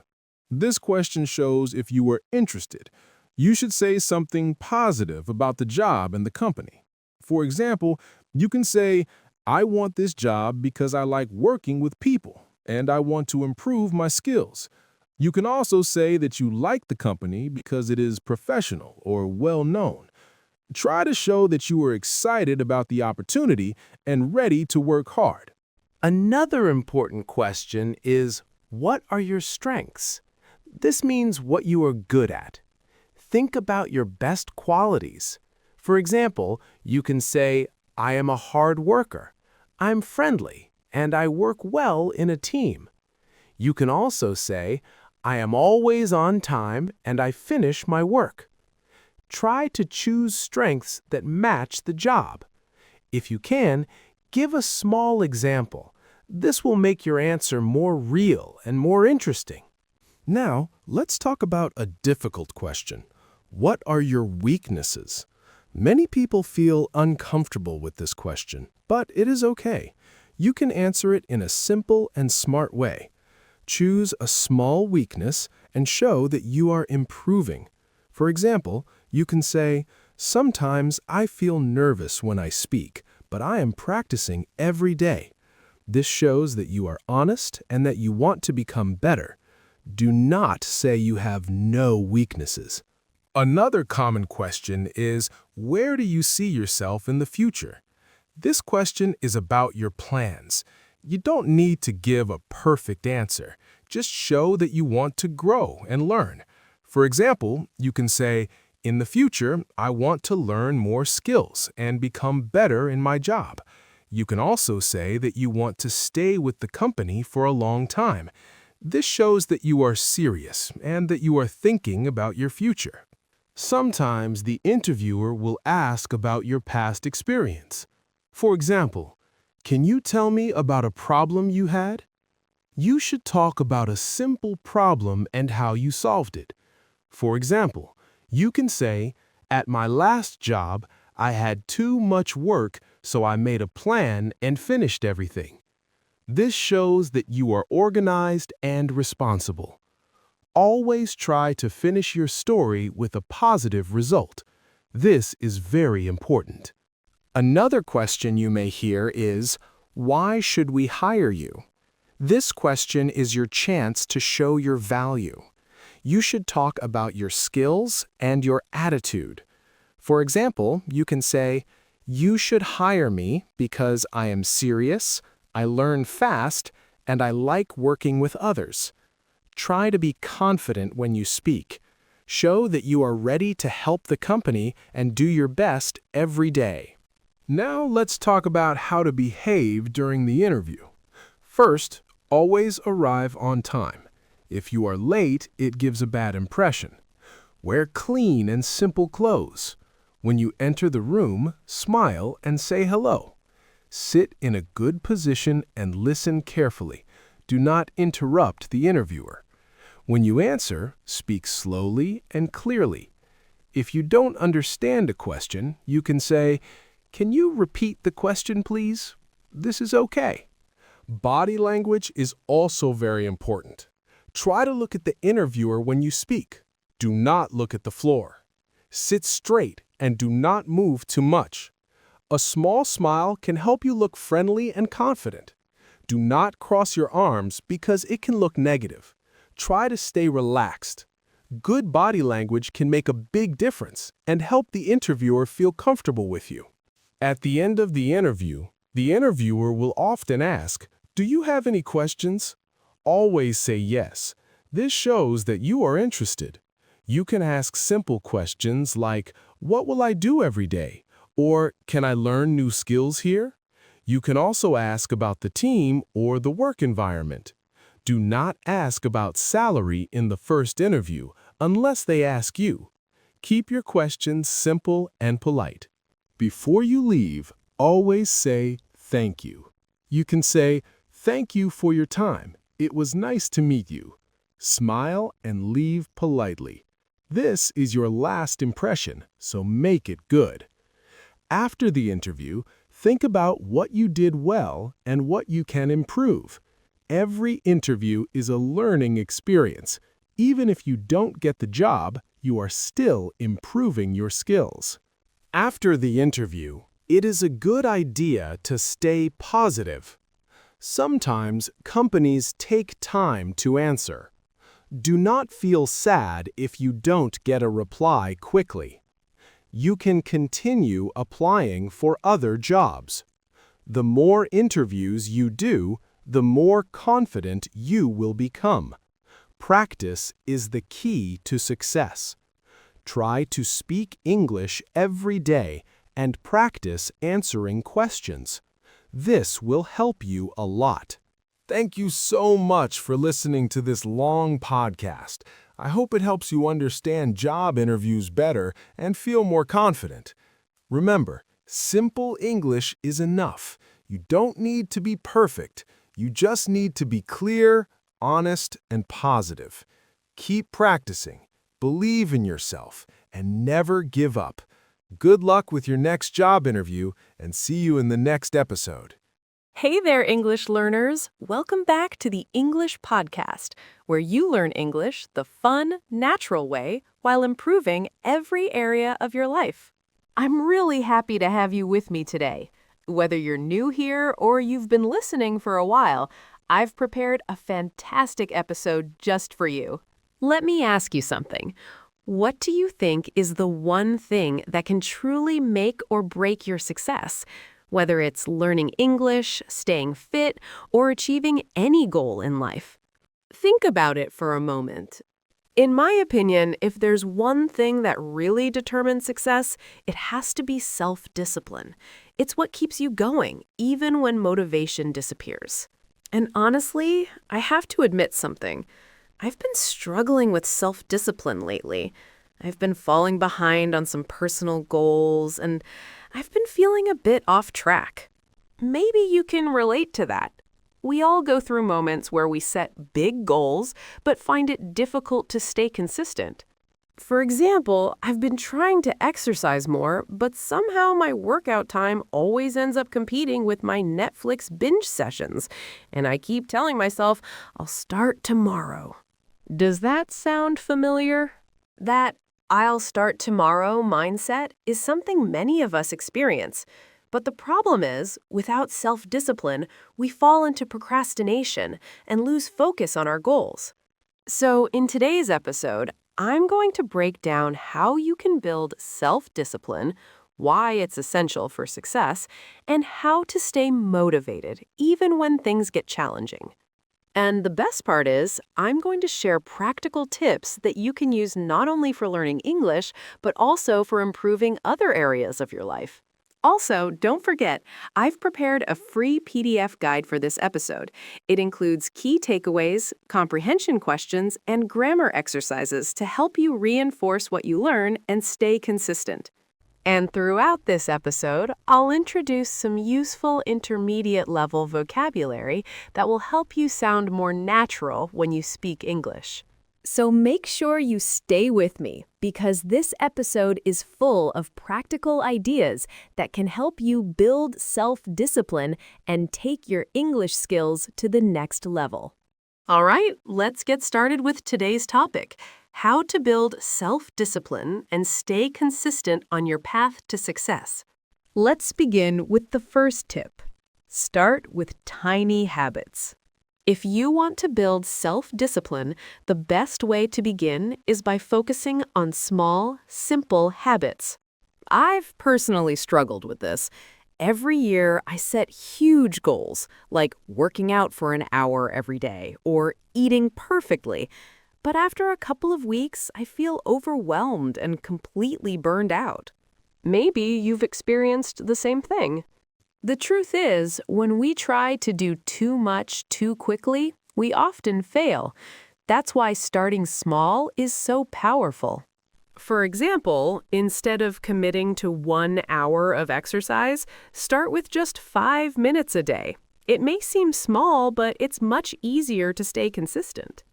This question shows if you are interested. You should say something positive about the job and the company. For example, you can say, "I want this job because I like working with people, and I want to improve my skills." You can also say that you like the company because it is professional or well-known. Try to show that you are excited about the opportunity and ready to work hard. Another important question is, what are your strengths? This means what you are good at. Think about your best qualities. For example, you can say, "I am a hard worker, I'm friendly, and I work well in a team." You can also say, "I am always on time and I finish my work." Try to choose strengths that match the job. If you can, give a small example. This will make your answer more real and more interesting. Now, let's talk about a difficult question. What are your weaknesses? Many people feel uncomfortable with this question, but it is okay. You can answer it in a simple and smart way. Choose a small weakness and show that you are improving. For example, you can say, "Sometimes I feel nervous when I speak, but I am practicing every day." This shows that you are honest and that you want to become better. Do not say you have no weaknesses. Another common question is, where do you see yourself in the future? This question is about your plans. You don't need to give a perfect answer. Just show that you want to grow and learn. For example, you can say, "In the future, I want to learn more skills and become better in my job." You can also say that you want to stay with the company for a long time. This shows that you are serious and that you are thinking about your future. Sometimes the interviewer will ask about your past experience. For example, can you tell me about a problem you had? You should talk about a simple problem and how you solved it. For example, you can say, "At my last job, I had too much work, so I made a plan and finished everything." This shows that you are organized and responsible. Always try to finish your story with a positive result. This is very important. Another question you may hear is, why should we hire you? This question is your chance to show your value. You should talk about your skills and your attitude. For example, you can say, "You should hire me because I am serious, I learn fast, and I like working with others." Try to be confident when you speak. Show that you are ready to help the company and do your best every day. Now let's talk about how to behave during the interview. First, always arrive on time. If you are late, it gives a bad impression. Wear clean and simple clothes. When you enter the room, smile and say hello. Sit in a good position and listen carefully. Do not interrupt the interviewer. When you answer, speak slowly and clearly. If you don't understand a question, you can say, "Can you repeat the question, please?" This is okay. Body language is also very important. Try to look at the interviewer when you speak. Do not look at the floor. Sit straight and do not move too much. A small smile can help you look friendly and confident. Do not cross your arms because it can look negative. Try to stay relaxed. Good body language can make a big difference and help the interviewer feel comfortable with you. At the end of the interviewer will often ask, "Do you have any questions?" Always say yes. This shows that you are interested. You can ask simple questions like, "What will I do every day?" or "Can I learn new skills here?" You can also ask about the team or the work environment. Do not ask about salary in the first interview unless they ask you. Keep your questions simple and polite. Before you leave, always say thank you. You can say, "Thank you for your time. It was nice to meet you." Smile and leave politely. This is your last impression, so make it good. After the interview, think about what you did well and what you can improve. Every interview is a learning experience. Even if you don't get the job, you are still improving your skills. After the interview, it is a good idea to stay positive. Sometimes companies take time to answer. Do not feel sad if you don't get a reply quickly. You can continue applying for other jobs. The more interviews you do, the more confident you will become. Practice is the key to success. Try to speak English every day and practice answering questions. This will help you a lot. Thank you so much for listening to this long podcast. I hope it helps you understand job interviews better and feel more confident. Remember, simple English is enough. You don't need to be perfect. You just need to be clear, honest, and positive. Keep practicing, believe in yourself, and never give up. Good luck with your next job interview, and see you in the next episode. Hey there, English learners! Welcome back to the English Podcast, where you learn English the fun, natural way while improving every area of your life. I'm really happy to have you with me today. Whether you're new here or you've been listening for a while, I've prepared a fantastic episode just for you. Let me ask you something. What do you think is the one thing that can truly make or break your success? Whether it's learning English, staying fit, or achieving any goal in life. Think about it for a moment. In my opinion, if there's one thing that really determines success, it has to be self-discipline. It's what keeps you going, even when motivation disappears. And honestly, I have to admit something. I've been struggling with self-discipline lately. I've been falling behind on some personal goals, and I've been feeling a bit off track. Maybe you can relate to that. We all go through moments where we set big goals, but find it difficult to stay consistent. For example, I've been trying to exercise more, but somehow my workout time always ends up competing with my Netflix binge sessions, and I keep telling myself, I'll start tomorrow. Does that sound familiar? That "I'll start tomorrow" mindset is something many of us experience. But the problem is, without self-discipline, we fall into procrastination and lose focus on our goals. So in today's episode, I'm going to break down how you can build self-discipline, why it's essential for success, and how to stay motivated even when things get challenging. And the best part is, I'm going to share practical tips that you can use not only for learning English, but also for improving other areas of your life. Also, don't forget, I've prepared a free PDF guide for this episode. It includes key takeaways, comprehension questions, and grammar exercises to help you reinforce what you learn and stay consistent. And throughout this episode, I'll introduce some useful intermediate-level vocabulary that will help you sound more natural when you speak English. So make sure you stay with me, because this episode is full of practical ideas that can help you build self-discipline and take your English skills to the next level. All right, let's get started with today's topic: how to build self-discipline and stay consistent on your path to success. Let's begin with the first tip. Start with tiny habits. If you want to build self-discipline, the best way to begin is by focusing on small, simple habits. I've personally struggled with this. Every year, I set huge goals, like working out for an hour every day or eating perfectly. But after a couple of weeks, I feel overwhelmed and completely burned out. Maybe you've experienced the same thing. The truth is, when we try to do too much too quickly, we often fail. That's why starting small is so powerful. For example, instead of committing to 1 hour of exercise, start with just 5 minutes a day. It may seem small, but it's much easier to stay consistent.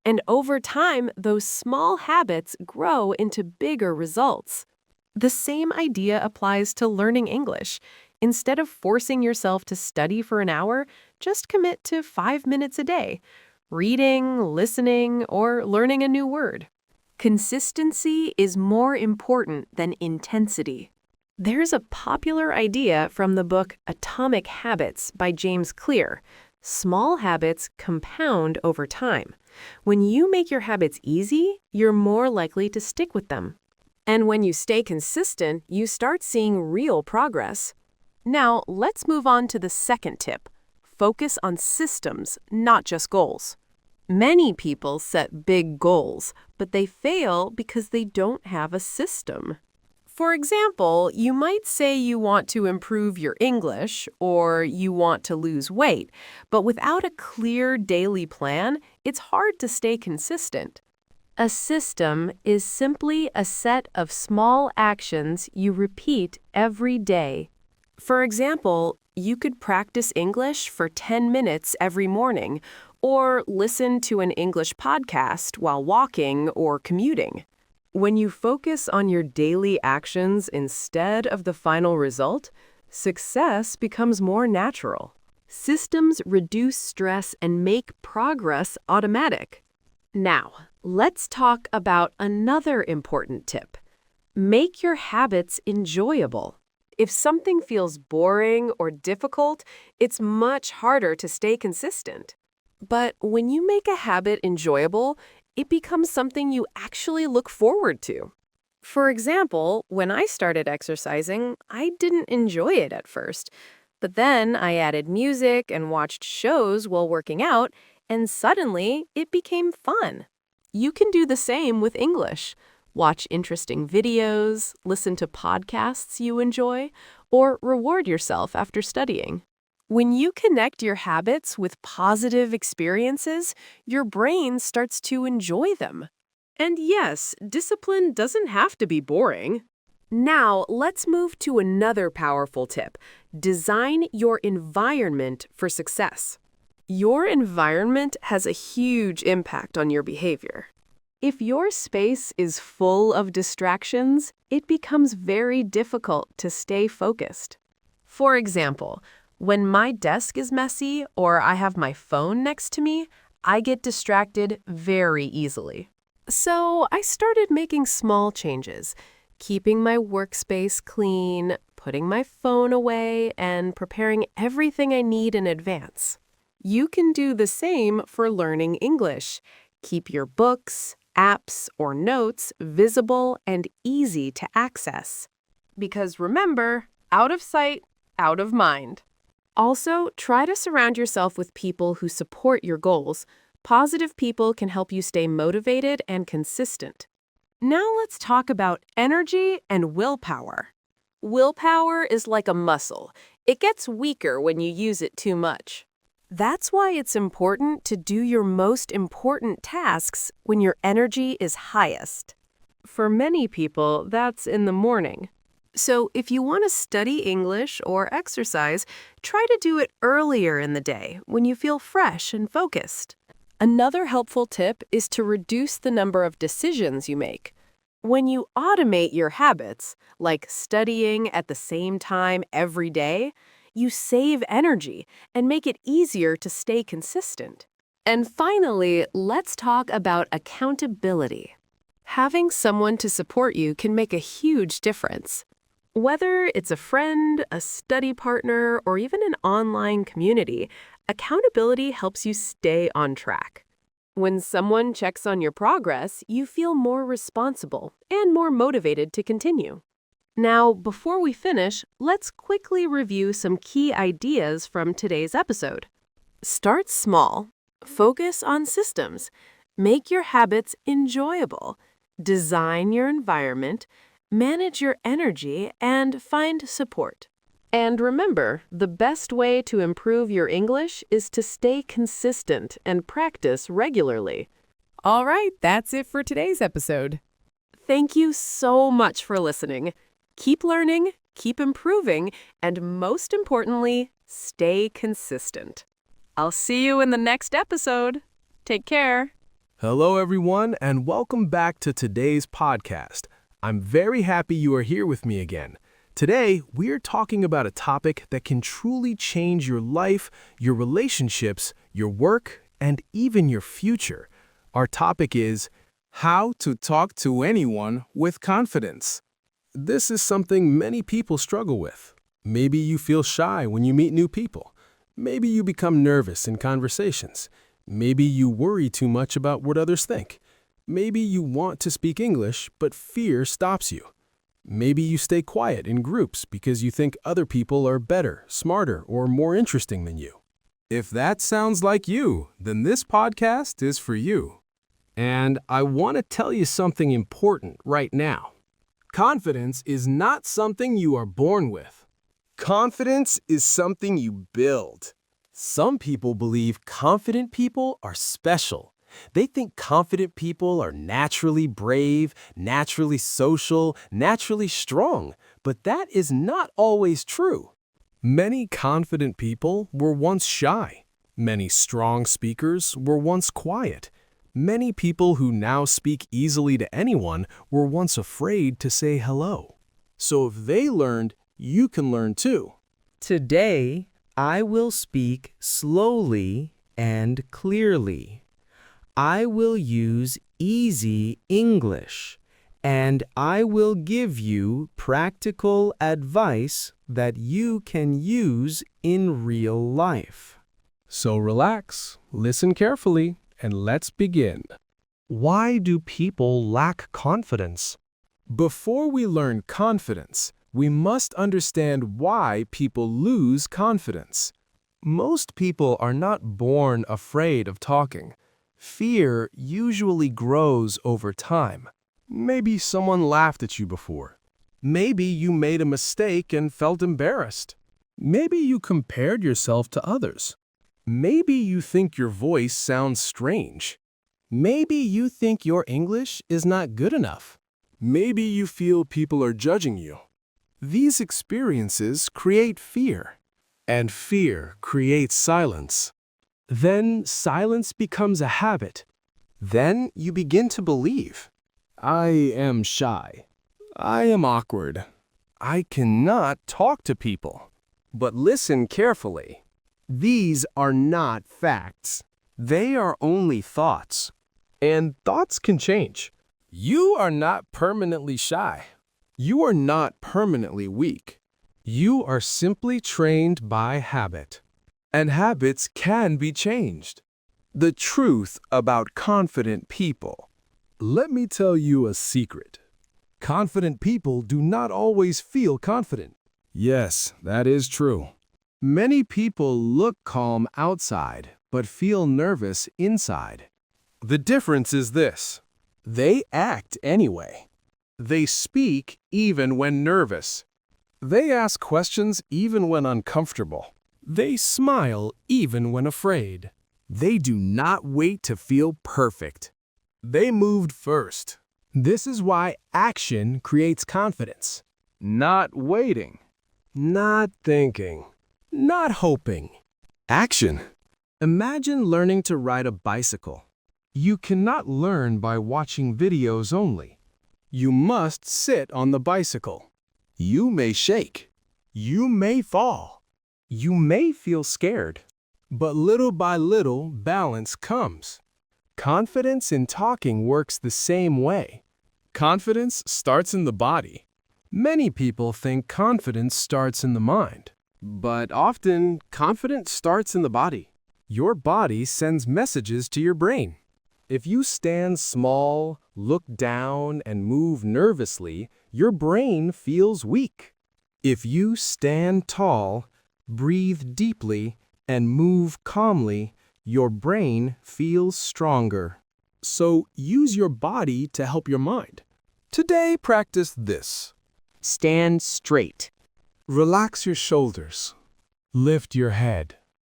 And over time, those small habits grow into bigger results. The same idea applies to learning English. Instead of forcing yourself to study for an hour, just commit to 5 minutes a day, reading, listening, or learning a new word. Consistency is more important than intensity. There's a popular idea from the book Atomic Habits by James Clear. Small habits compound over time. When you make your habits easy, you're more likely to stick with them. And when you stay consistent, you start seeing real progress. Now, let's move on to the second tip. Focus on systems, not just goals. Many people set big goals, but they fail because they don't have a system. For example, you might say you want to improve your English or you want to lose weight, but without a clear daily plan, it's hard to stay consistent. A system is simply a set of small actions you repeat every day. For example, you could practice English for 10 minutes every morning, or listen to an English podcast while walking or commuting. When you focus on your daily actions instead of the final result, success becomes more natural. Systems reduce stress and make progress automatic. Now, let's talk about another important tip. Make your habits enjoyable. If something feels boring or difficult, it's much harder to stay consistent. But when you make a habit enjoyable, it becomes something you actually look forward to. For example, when I started exercising, I didn't enjoy it at first. But then I added music and watched shows while working out, and suddenly it became fun. You can do the same with English. Watch interesting videos, listen to podcasts you enjoy, or reward yourself after studying. When you connect your habits with positive experiences, your brain starts to enjoy them. And yes, discipline doesn't have to be boring. Now, let's move to another powerful tip. Design your environment for success. Your environment has a huge impact on your behavior. If your space is full of distractions, it becomes very difficult to stay focused. For example, when my desk is messy or I have my phone next to me, I get distracted very easily. So I started making small changes, keeping my workspace clean, putting my phone away, and preparing everything I need in advance. You can do the same for learning English. Keep your books, apps, or notes visible and easy to access. Because remember, out of sight, out of mind. Also, try to surround yourself with people who support your goals. Positive people can help you stay motivated and consistent. Now let's talk about energy and willpower. Willpower is like a muscle. It gets weaker when you use it too much. That's why it's important to do your most important tasks when your energy is highest. For many people, that's in the morning. So if you want to study English or exercise, try to do it earlier in the day when you feel fresh and focused. Another helpful tip is to reduce the number of decisions you make. When you automate your habits, like studying at the same time every day, you save energy and make it easier to stay consistent. And finally, let's talk about accountability. Having someone to support you can make a huge difference. Whether it's a friend, a study partner, or even an online community, accountability helps you stay on track. When someone checks on your progress, you feel more responsible and more motivated to continue. Now, before we finish, let's quickly review some key ideas from today's episode. Start small. Focus on systems. Make your habits enjoyable. Design your environment. Manage your energy and find support. And remember, the best way to improve your English is to stay consistent and practice regularly. All right, that's it for today's episode. Thank you so much for listening. Keep learning, keep improving, and most importantly, stay consistent. I'll see you in the next episode. Take care. Hello, everyone, and welcome back to today's podcast. I'm very happy you are here with me again. Today, we're talking about a topic that can truly change your life, your relationships, your work, and even your future. Our topic is How to talk to anyone with confidence. This is something many people struggle with. Maybe you feel shy when you meet new people. Maybe you become nervous in conversations. Maybe you worry too much about what others think. Maybe you want to speak English, but fear stops you. Maybe you stay quiet in groups because you think other people are better, smarter, or more interesting than you. If that sounds like you, then this podcast is for you. And I want to tell you something important right now. Confidence is not something you are born with. Confidence is something you build. Some people believe confident people are special. They think confident people are naturally brave, naturally social, naturally strong, but that is not always true. Many confident people were once shy. Many strong speakers were once quiet. Many people who now speak easily to anyone were once afraid to say hello. So if they learned, you can learn too. Today, I will speak slowly and clearly. I will use easy English, and I will give you practical advice that you can use in real life. So relax, listen carefully, and let's begin. Why do people lack confidence? Before we learn confidence, we must understand why people lose confidence. Most people are not born afraid of talking. Fear usually grows over time. Maybe someone laughed at you before. Maybe you made a mistake and felt embarrassed. Maybe you compared yourself to others. Maybe you think your voice sounds strange. Maybe you think your English is not good enough. Maybe you feel people are judging you. These experiences create fear, and fear creates silence. Then silence becomes a habit. Then you begin to believe, I am shy. I am awkward. I cannot talk to people. But listen carefully. These are not facts. They are only thoughts. And thoughts can change. You are not permanently shy. You are not permanently weak. You are simply trained by habit. And habits can be changed. The truth about confident people. Let me tell you a secret. Confident people do not always feel confident. Yes, that is true. Many people look calm outside, but feel nervous inside. The difference is this. They act anyway. They speak even when nervous. They ask questions even when uncomfortable. They smile even when afraid. They do not wait to feel perfect. They moved first. This is why action creates confidence. Not waiting. Not thinking. Not hoping. Action. Imagine learning to ride a bicycle. You cannot learn by watching videos only. You must sit on the bicycle. You may shake. You may fall. You may feel scared. But little by little, balance comes. Confidence in talking works the same way. Confidence starts in the body. Many people think confidence starts in the mind. But often, confidence starts in the body. Your body sends messages to your brain. If you stand small, look down, and move nervously, your brain feels weak. If you stand tall, breathe deeply, and move calmly, your brain feels stronger. So use your body to help your mind. Today, practice this. Stand straight. Relax your shoulders. Lift your head.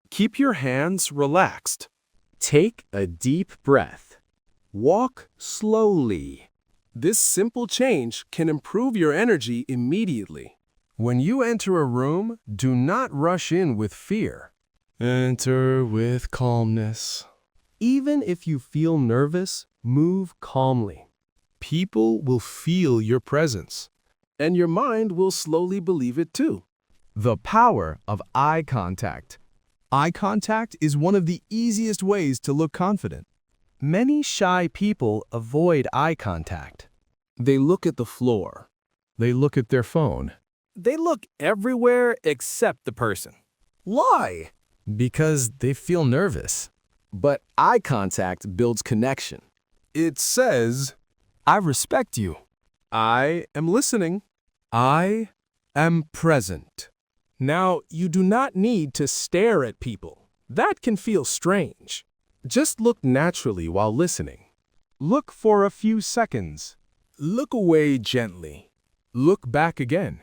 Keep your hands relaxed. Take a deep breath. Walk slowly. This simple change can improve your energy immediately. When you enter a room, do not rush in with fear. Enter with calmness. Even if you feel nervous, move calmly. People will feel your presence, and your mind will slowly believe it too. The power of eye contact. Eye contact is one of the easiest ways to look confident. Many shy people avoid eye contact. They look at the floor. They look at their phone. They look everywhere except the person. Why? Because they feel nervous. But eye contact builds connection. It says, I respect you. I am listening. I am present. Now, you do not need to stare at people. That can feel strange. Just look naturally while listening. Look for a few seconds. Look away gently. Look back again.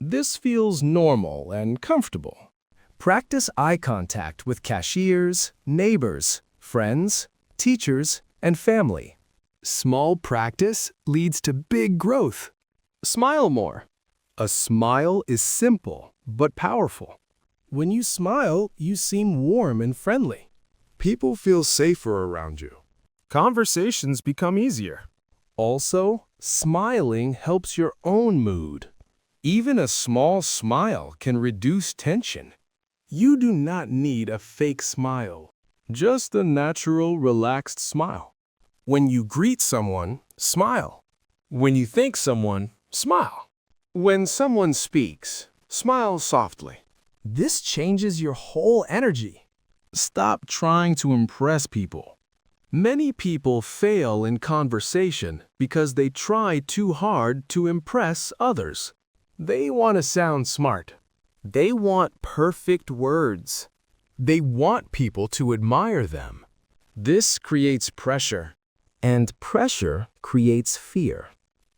This feels normal and comfortable. Practice eye contact with cashiers, neighbors, friends, teachers, and family. Small practice leads to big growth. Smile more. A smile is simple but powerful. When you smile, you seem warm and friendly. People feel safer around you. Conversations become easier. Also, smiling helps your own mood. Even a small smile can reduce tension. You do not need a fake smile, just a natural, relaxed smile. When you greet someone, smile. When you thank someone, smile. When someone speaks, smile softly. This changes your whole energy. Stop trying to impress people. Many people fail in conversation because they try too hard to impress others. They want to sound smart. They want perfect words. They want people to admire them. This creates pressure. And pressure creates fear.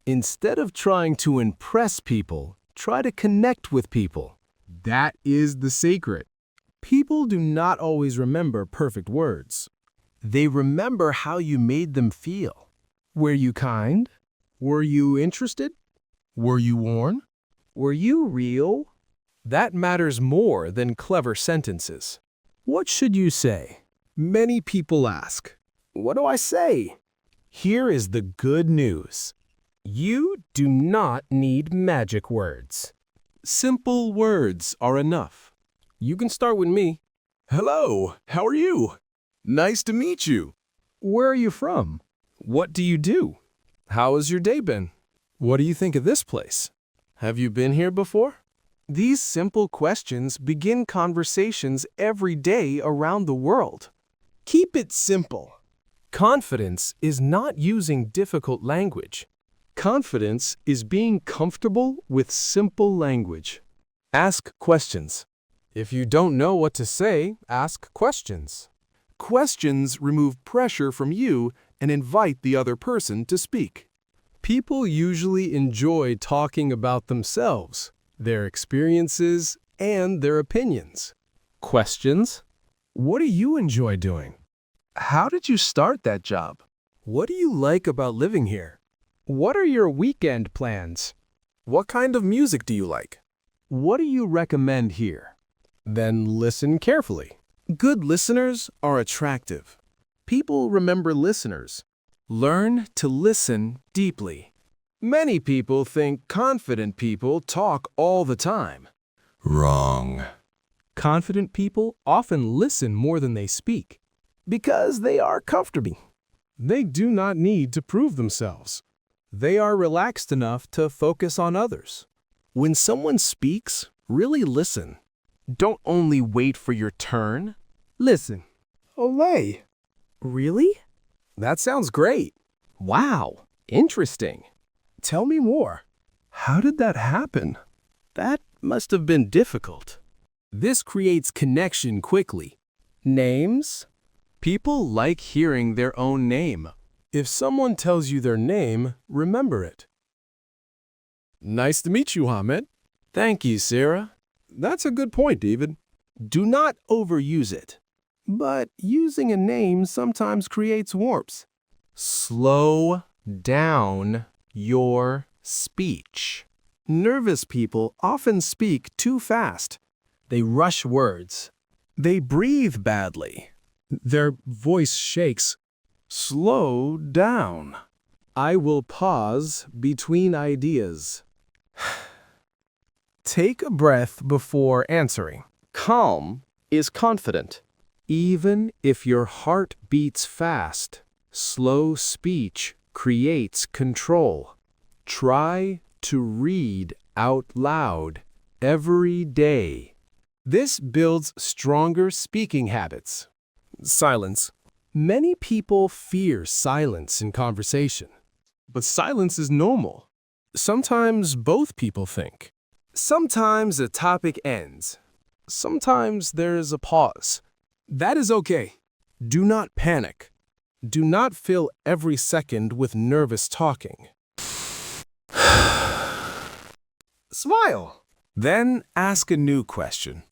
Instead of trying to impress people, try to connect with people. That is the secret. People do not always remember perfect words. They remember how you made them feel. Were you kind? Were you interested? Were you warm? Were you real? That matters more than clever sentences. What should you say? Many people ask, "What do I say?" Here is the good news. You do not need magic words. Simple words are enough. You can start with me. Hello, how are you? Nice to meet you. Where are you from? What do you do? How has your day been? What do you think of this place? Have you been here before? These simple questions begin conversations every day around the world. Keep it simple. Confidence is not using difficult language. Confidence is being comfortable with simple language. Ask questions. If you don't know what to say, ask questions. Questions remove pressure from you and invite the other person to speak. People usually enjoy talking about themselves, their experiences, and their opinions. Questions? What do you enjoy doing? How did you start that job? What do you like about living here? What are your weekend plans? What kind of music do you like? What do you recommend here? Then listen carefully. Good listeners are attractive. People remember listeners. Learn to listen deeply. Many people think confident people talk all the time. Wrong. Confident people often listen more than they speak because they are comfortable. They do not need to prove themselves. They are relaxed enough to focus on others. When someone speaks, really listen. Don't only wait for your turn. Listen. Olay. Really? That sounds great. Wow. Interesting. Tell me more. How did that happen? That must have been difficult. This creates connection quickly. Names? People like hearing their own name. If someone tells you their name, remember it. Nice to meet you, Hamid. Thank you, Sarah. That's a good point, David. Do not overuse it. But using a name sometimes creates warmth. Slow down your speech. Nervous people often speak too fast. They rush words. They breathe badly. Their voice shakes. Slow down. I will pause between ideas. Take a breath before answering. Calm is confident. Even if your heart beats fast, slow speech creates control. Try to read out loud every day. This builds stronger speaking habits. Silence. Many people fear silence in conversation. But silence is normal. Sometimes both people think. Sometimes a topic ends. Sometimes there's a pause. That is okay. Do not panic. Do not fill every second with nervous talking. Smile. Then ask a new question.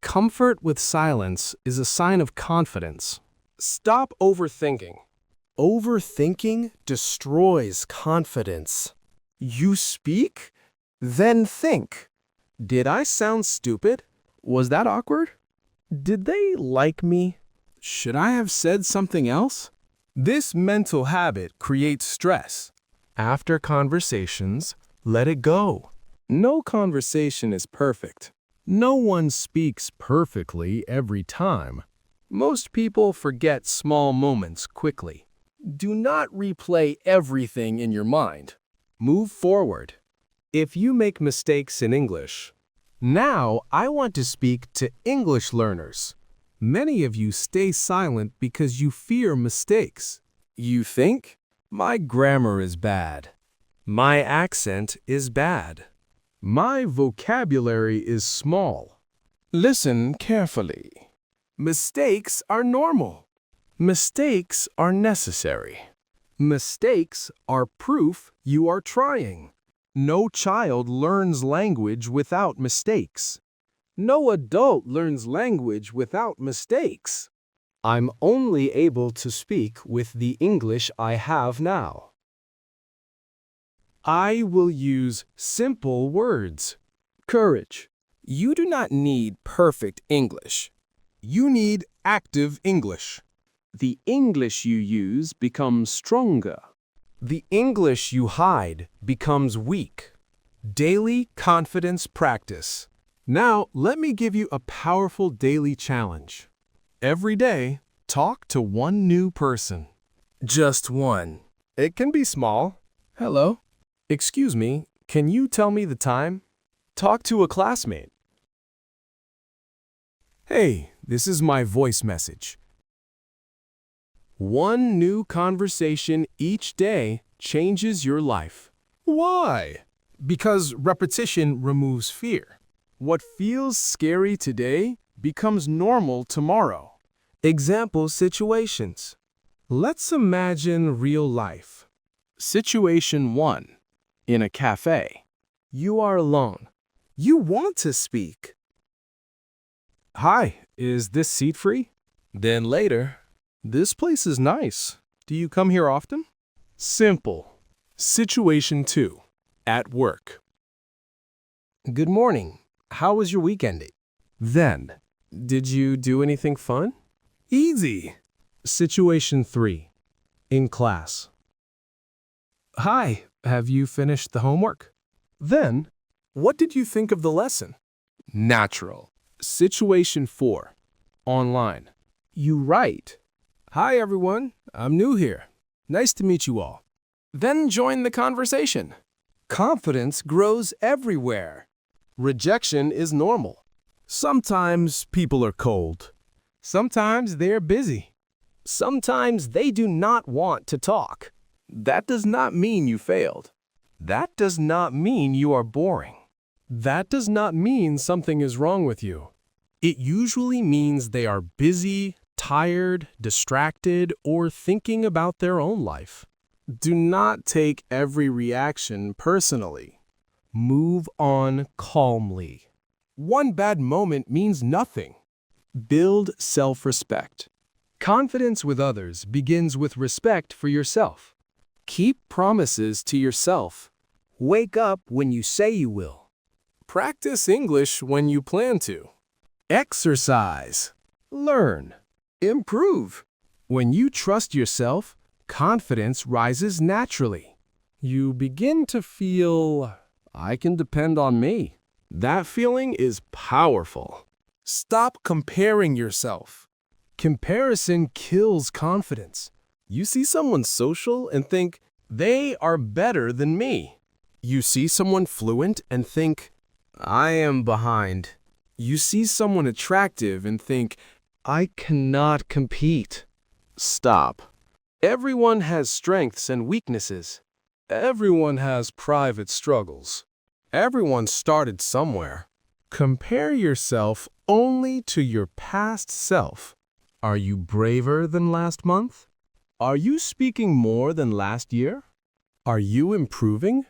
Comfort with silence is a sign of confidence. Stop overthinking. Overthinking destroys confidence. You speak, then think. Did I sound stupid? Was that awkward? Did they like me? Should I have said something else? This mental habit creates stress. After conversations, let it go. No conversation is perfect. No one speaks perfectly every time. Most people forget small moments quickly. Do not replay everything in your mind. Move forward. If you make mistakes in English, now I want to speak to English learners. Many of you stay silent because you fear mistakes. You think, my grammar is bad. My accent is bad. My vocabulary is small. Listen carefully. Mistakes are normal. Mistakes are necessary. Mistakes are proof you are trying. No child learns language without mistakes. No adult learns language without mistakes. I'm only able to speak with the English I have now. I will use simple words. Courage. You do not need perfect English. You need active English. The English you use becomes stronger. The English you hide becomes weak. Daily confidence practice. Now, let me give you a powerful daily challenge. Every day, talk to one new person. Just one. It can be small. Hello? Excuse me, can you tell me the time? Talk to a classmate. Hey, this is my voice message. One new conversation each day changes your life. Why? Because repetition removes fear. What feels scary today becomes normal tomorrow. Example situations. Let's imagine real life. Situation 1. In a cafe. You are alone. You want to speak. Hi, is this seat free? Then later, this place is nice. Do you come here often? Simple. Situation 2. At work. Good morning. How was your weekend? Then, did you do anything fun? Easy. Situation 3. In class. Hi, have you finished the homework? Then, what did you think of the lesson? Natural. Situation 4. Online. You write. Hi everyone, I'm new here. Nice to meet you all. Then join the conversation. Confidence grows everywhere. Rejection is normal. Sometimes people are cold. Sometimes they're busy. Sometimes they do not want to talk. That does not mean you failed. That does not mean you are boring. That does not mean something is wrong with you. It usually means they are busy, tired, distracted, or thinking about their own life. Do not take every reaction personally. Move on calmly. One bad moment means nothing. Build self-respect. Confidence with others begins with respect for yourself. Keep promises to yourself. Wake up when you say you will. Practice English when you plan to. Exercise. Learn. Improve. When you trust yourself, confidence rises naturally. You begin to feel, I can depend on me. That feeling is powerful. Stop comparing yourself. Comparison kills confidence. You see someone social and think, they are better than me. You see someone fluent and think, I am behind. You see someone attractive and think, I cannot compete. Stop. Everyone has strengths and weaknesses. Everyone has private struggles. Everyone started somewhere. Compare yourself only to your past self. Are you braver than last month? Are you speaking more than last year? Are you improving?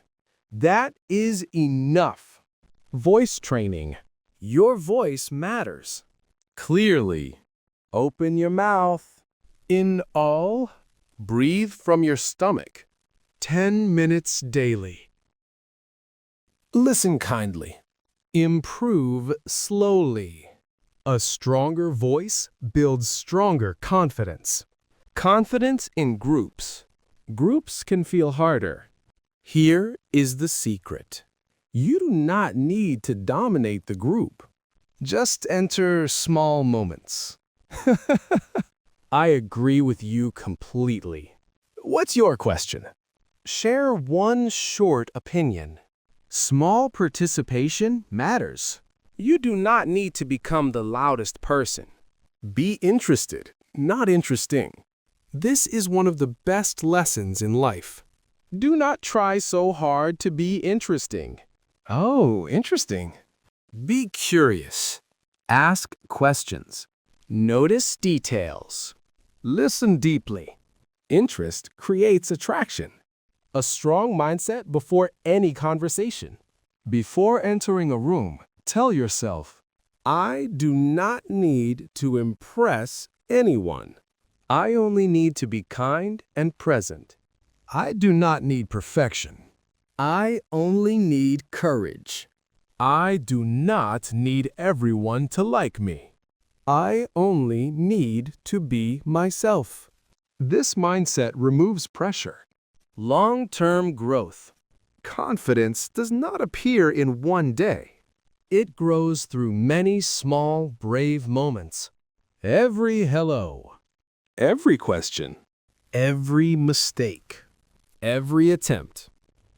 That is enough. Voice training. Your voice matters. Clearly. Open your mouth. In all, breathe from your stomach. 10 minutes daily. Listen kindly. Improve slowly. A stronger voice builds stronger confidence. Confidence in groups. Groups can feel harder. Here is the secret. You do not need to dominate the group. Just enter small moments. I agree with you completely. What's your question? Share one short opinion. Small participation matters. You do not need to become the loudest person. Be interested, not interesting. This is one of the best lessons in life. Do not try so hard to be interesting. Oh, interesting. Be curious. Ask questions. Notice details. Listen deeply. Interest creates attraction. A strong mindset before any conversation. Before entering a room, tell yourself, I do not need to impress anyone. I only need to be kind and present. I do not need perfection. I only need courage. I do not need everyone to like me. I only need to be myself. This mindset removes pressure. Long-term growth. Confidence does not appear in one day. It grows through many small, brave moments. Every hello. Every question. Every mistake. Every attempt.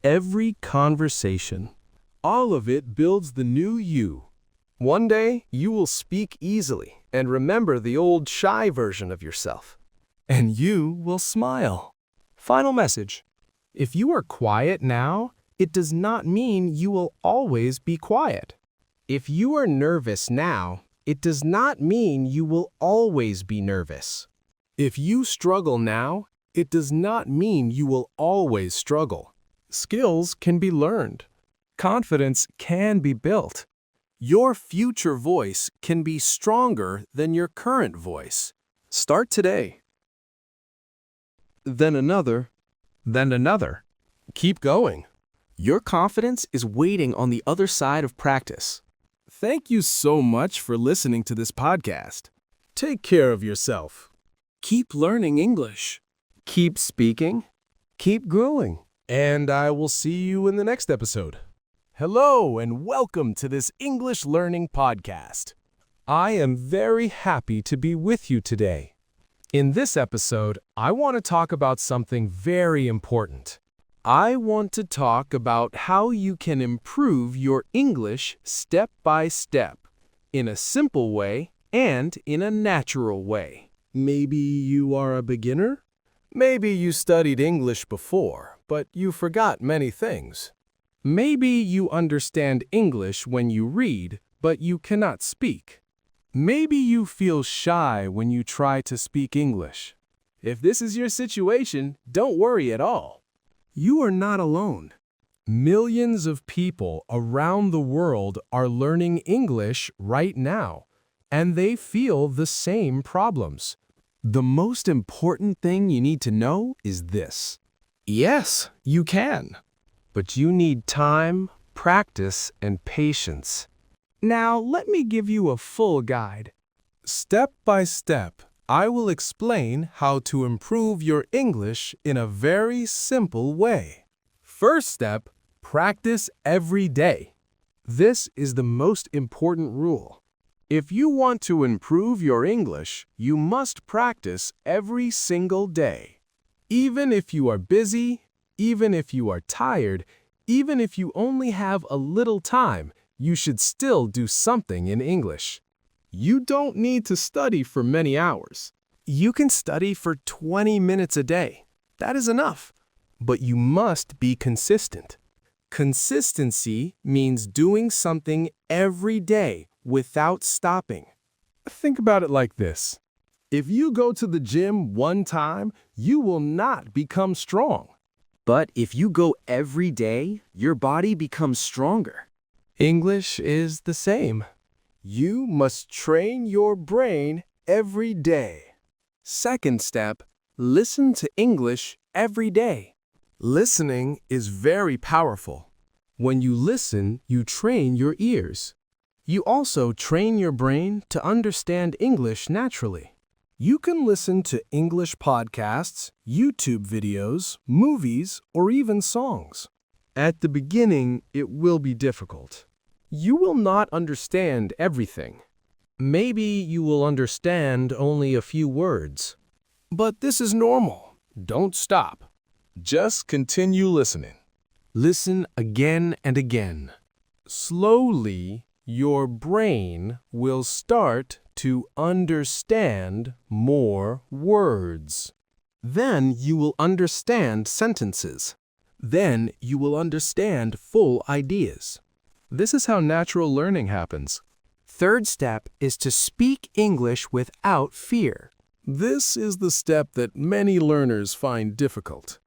Every conversation. All of it builds the new you. One day, you will speak easily and remember the old shy version of yourself. And you will smile. Final message. If you are quiet now, it does not mean you will always be quiet. If you are nervous now, it does not mean you will always be nervous. If you struggle now, it does not mean you will always struggle. Skills can be learned. Confidence can be built. Your future voice can be stronger than your current voice. Start today. Then another. Then another. Keep going. Your confidence is waiting on the other side of practice. Thank you so much for listening to this podcast. Take care of yourself. Keep learning English. Keep speaking. Keep growing. And I will see you in the next episode. Hello and welcome to this English Learning Podcast. I am very happy to be with you today. In this episode, I want to talk about something very important. I want to talk about how you can improve your English step by step, in a simple way and in a natural way. Maybe you are a beginner? Maybe you studied English before, but you forgot many things. Maybe you understand English when you read, but you cannot speak. Maybe you feel shy when you try to speak English. If this is your situation, don't worry at all. You are not alone. Millions of people around the world are learning English right now, and they feel the same problems. The most important thing you need to know is this. Yes, you can. But you need time, practice, and patience. Now, let me give you a full guide. Step by step, I will explain how to improve your English in a very simple way. First step, practice every day. This is the most important rule. If you want to improve your English, you must practice every single day. Even if you are busy, even if you are tired, even if you only have a little time, you should still do something in English. You don't need to study for many hours. You can study for 20 minutes a day. That is enough. But you must be consistent. Consistency means doing something every day without stopping. Think about it like this. If you go to the gym one time, you will not become strong. But if you go every day, your body becomes stronger. English is the same. You must train your brain every day. Second step, listen to English every day. Listening is very powerful. When you listen, you train your ears. You also train your brain to understand English naturally. You can listen to English podcasts, YouTube videos, movies, or even songs. At the beginning, it will be difficult. You will not understand everything. Maybe you will understand only a few words. But this is normal. Don't stop. Just continue listening. Listen again and again. Slowly, your brain will start to understand more words. Then you will understand sentences. Then you will understand full ideas. This is how natural learning happens. Third step is to speak English without fear. This is the step that many learners find difficult.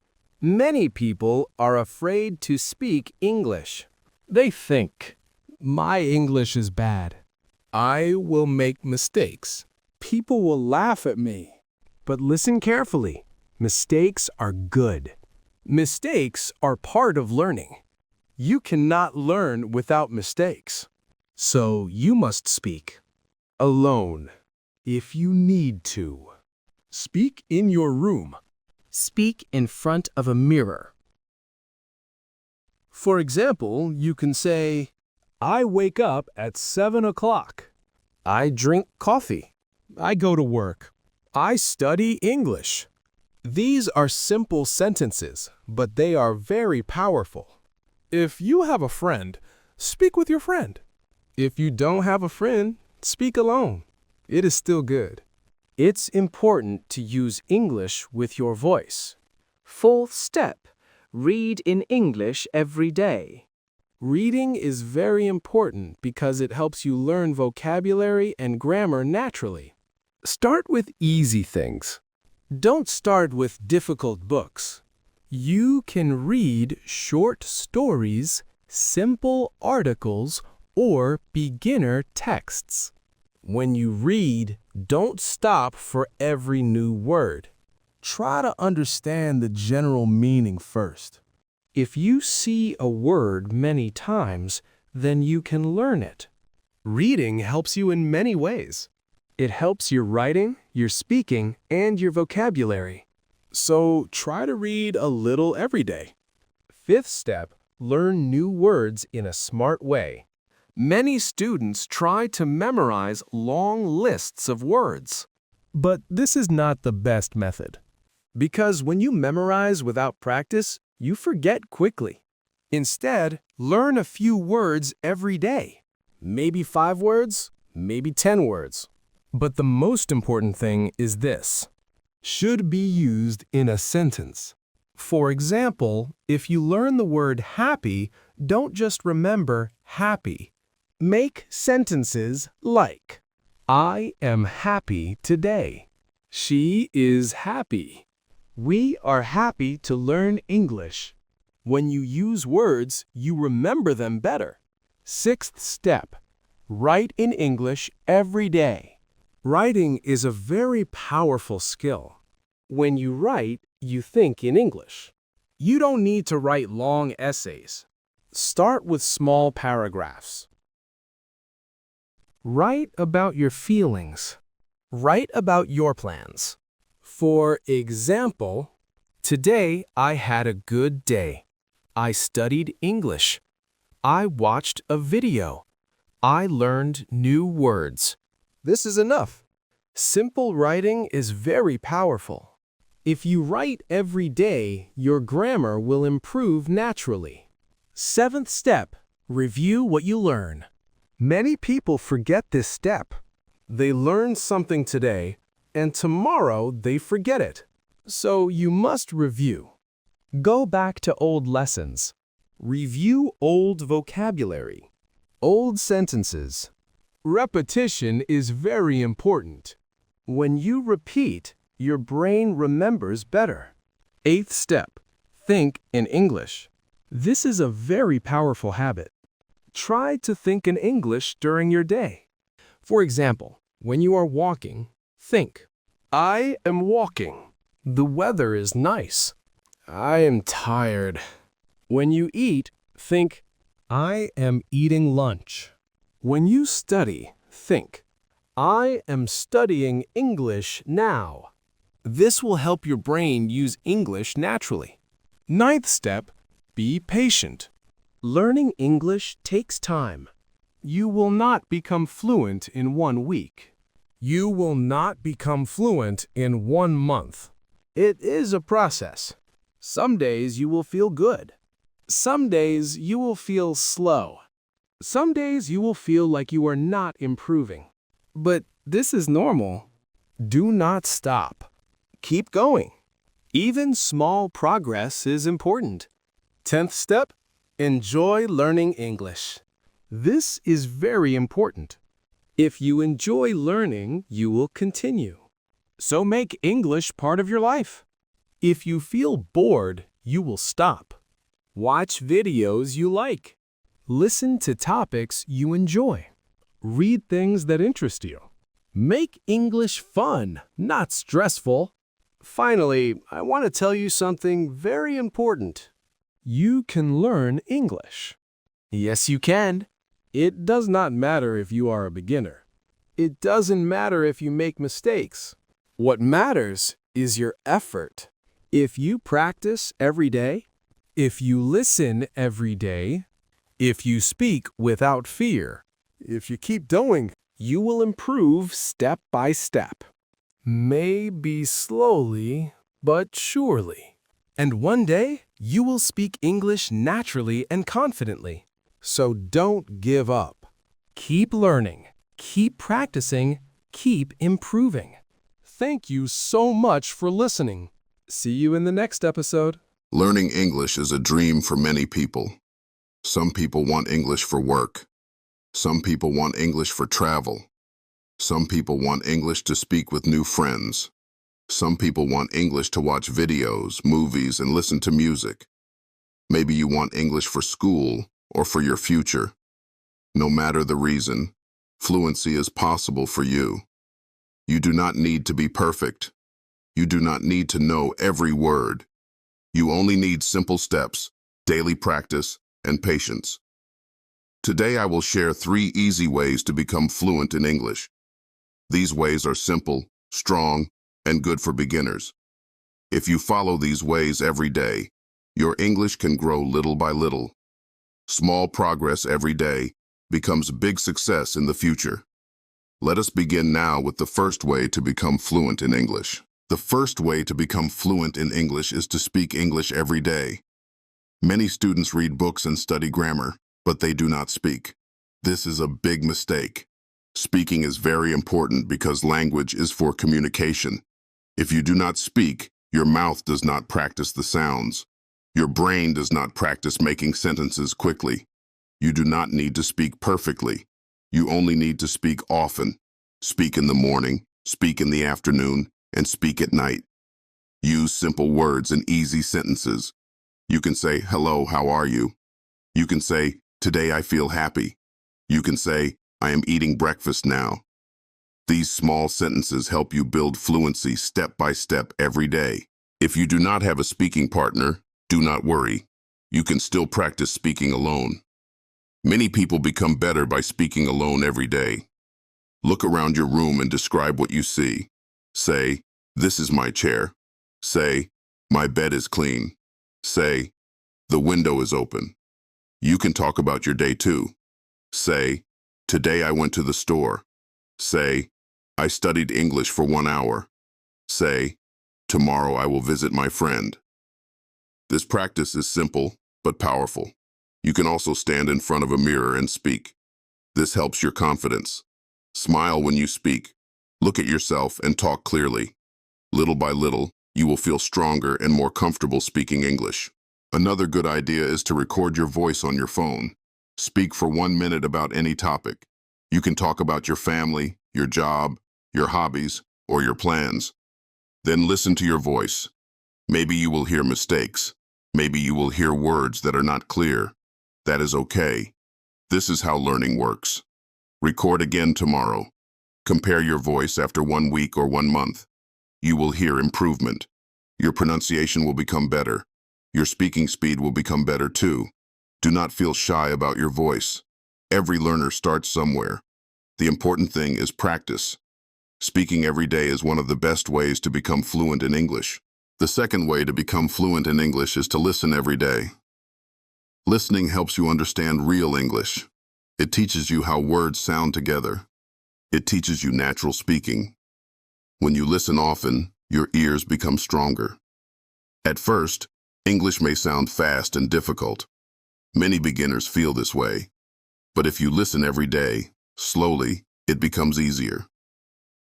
Many people are afraid to speak English. They think, My English is bad. I will make mistakes. People will laugh at me. But listen carefully. Mistakes are good. Mistakes are part of learning. You cannot learn without mistakes. So you must speak alone if you need to. Speak in your room. Speak in front of a mirror. For example, you can say, I wake up at 7 o'clock. I drink coffee. I go to work. I study English. These are simple sentences, but they are very powerful. If you have a friend, speak with your friend. If you don't have a friend, speak alone. It is still good. It's important to use English with your voice. 4th step. Read in English every day. Reading is very important because it helps you learn vocabulary and grammar naturally. Start with easy things. Don't start with difficult books. You can read short stories, simple articles, or beginner texts. When you read, don't stop for every new word. Try to understand the general meaning first. If you see a word many times, then you can learn it. Reading helps you in many ways. It helps your writing, your speaking, and your vocabulary. So try to read a little every day. 5th step, learn new words in a smart way. Many students try to memorize long lists of words. But this is not the best method. Because when you memorize without practice, you forget quickly. Instead, learn a few words every day. Maybe 5 words, maybe 10 words. But the most important thing is this. Should be used in a sentence. For example, if you learn the word happy, don't just remember happy. Make sentences like, I am happy today. She is happy. We are happy to learn English. When you use words, you remember them better. 6th step, write in English every day. Writing is a very powerful skill. When you write, you think in English. You don't need to write long essays. Start with small paragraphs. Write about your feelings. Write about your plans. For example, today I had a good day. I studied English. I watched a video. I learned new words. This is enough. Simple writing is very powerful. If you write every day, your grammar will improve naturally. 7th step, review what you learn. Many people forget this step. They learn something today, and tomorrow they forget it. So you must review. Go back to old lessons. Review old vocabulary. Old sentences. Repetition is very important. When you repeat, your brain remembers better. 8th step, think in English. This is a very powerful habit. Try to think in English during your day. For example, when you are walking, think, I am walking. The weather is nice. I am tired. When you eat, think, I am eating lunch. When you study, think, I am studying English now. This will help your brain use English naturally. 9th step, be patient. Learning English takes time. You will not become fluent in 1 week. You will not become fluent in 1 month. It is a process. Some days you will feel good. Some days you will feel slow. Some days you will feel like you are not improving. But this is normal. Do not stop. Keep going. Even small progress is important. 10th step, enjoy learning English. This is very important. If you enjoy learning, you will continue. So make English part of your life. If you feel bored, you will stop. Watch videos you like. Listen to topics you enjoy. Read things that interest you. Make English fun, not stressful. Finally, I want to tell you something very important. You can learn English. Yes, you can. It does not matter if you are a beginner. It doesn't matter if you make mistakes. What matters is your effort. If you practice every day, If you listen every day, if you speak without fear, if you keep doing, you will improve step by step. maybe slowly, but surely. And one day, you will speak English naturally and confidently. So don't give up. Keep learning, keep practicing, keep improving. Thank you so much for listening. See you in the next episode. Learning English is a dream for many people. Some people want English for work. Some people want English for travel. Some people want English to speak with new friends. Some people want English to watch videos, movies, and listen to music. Maybe you want English for school or for your future. No matter the reason, fluency is possible for you. You do not need to be perfect. You do not need to know every word. You only need simple steps, daily practice, and patience. Today I will share 3 easy ways to become fluent in English. These ways are simple, strong, and good for beginners. If you follow these ways every day, your English can grow little by little. Small progress every day becomes big success in the future. Let us begin now with the first way to become fluent in English. The first way to become fluent in English is to speak English every day. Many students read books and study grammar, but they do not speak. This is a big mistake. Speaking is very important because language is for communication. If you do not speak, your mouth does not practice the sounds. Your brain does not practice making sentences quickly. You do not need to speak perfectly. You only need to speak often. Speak in the morning, speak in the afternoon, and speak at night. Use simple words and easy sentences. You can say, "Hello, how are you?" You can say, "Today I feel happy." You can say, "I am eating breakfast now." These small sentences help you build fluency step by step every day. If you do not have a speaking partner, do not worry. You can still practice speaking alone. Many people become better by speaking alone every day. Look around your room and describe what you see. Say, "This is my chair." Say, "My bed is clean." Say, "The window is open." You can talk about your day too. Say, "Today I went to the store." Say, "I studied English for 1 hour." Say, "Tomorrow I will visit my friend." This practice is simple, but powerful. You can also stand in front of a mirror and speak. This helps your confidence. Smile when you speak. Look at yourself and talk clearly. Little by little, you will feel stronger and more comfortable speaking English. Another good idea is to record your voice on your phone. Speak for 1 minute about any topic. You can talk about your family, your job, your hobbies, or your plans. Then listen to your voice. Maybe you will hear mistakes. Maybe you will hear words that are not clear. That is okay. This is how learning works. Record again tomorrow. Compare your voice after 1 week or 1 month. You will hear improvement. Your pronunciation will become better. Your speaking speed will become better too. Do not feel shy about your voice. Every learner starts somewhere. The important thing is practice. Speaking every day is one of the best ways to become fluent in English. The second way to become fluent in English is to listen every day. Listening helps you understand real English. It teaches you how words sound together. It teaches you natural speaking. When you listen often, your ears become stronger. At first, English may sound fast and difficult. Many beginners feel this way. But if you listen every day, slowly, it becomes easier.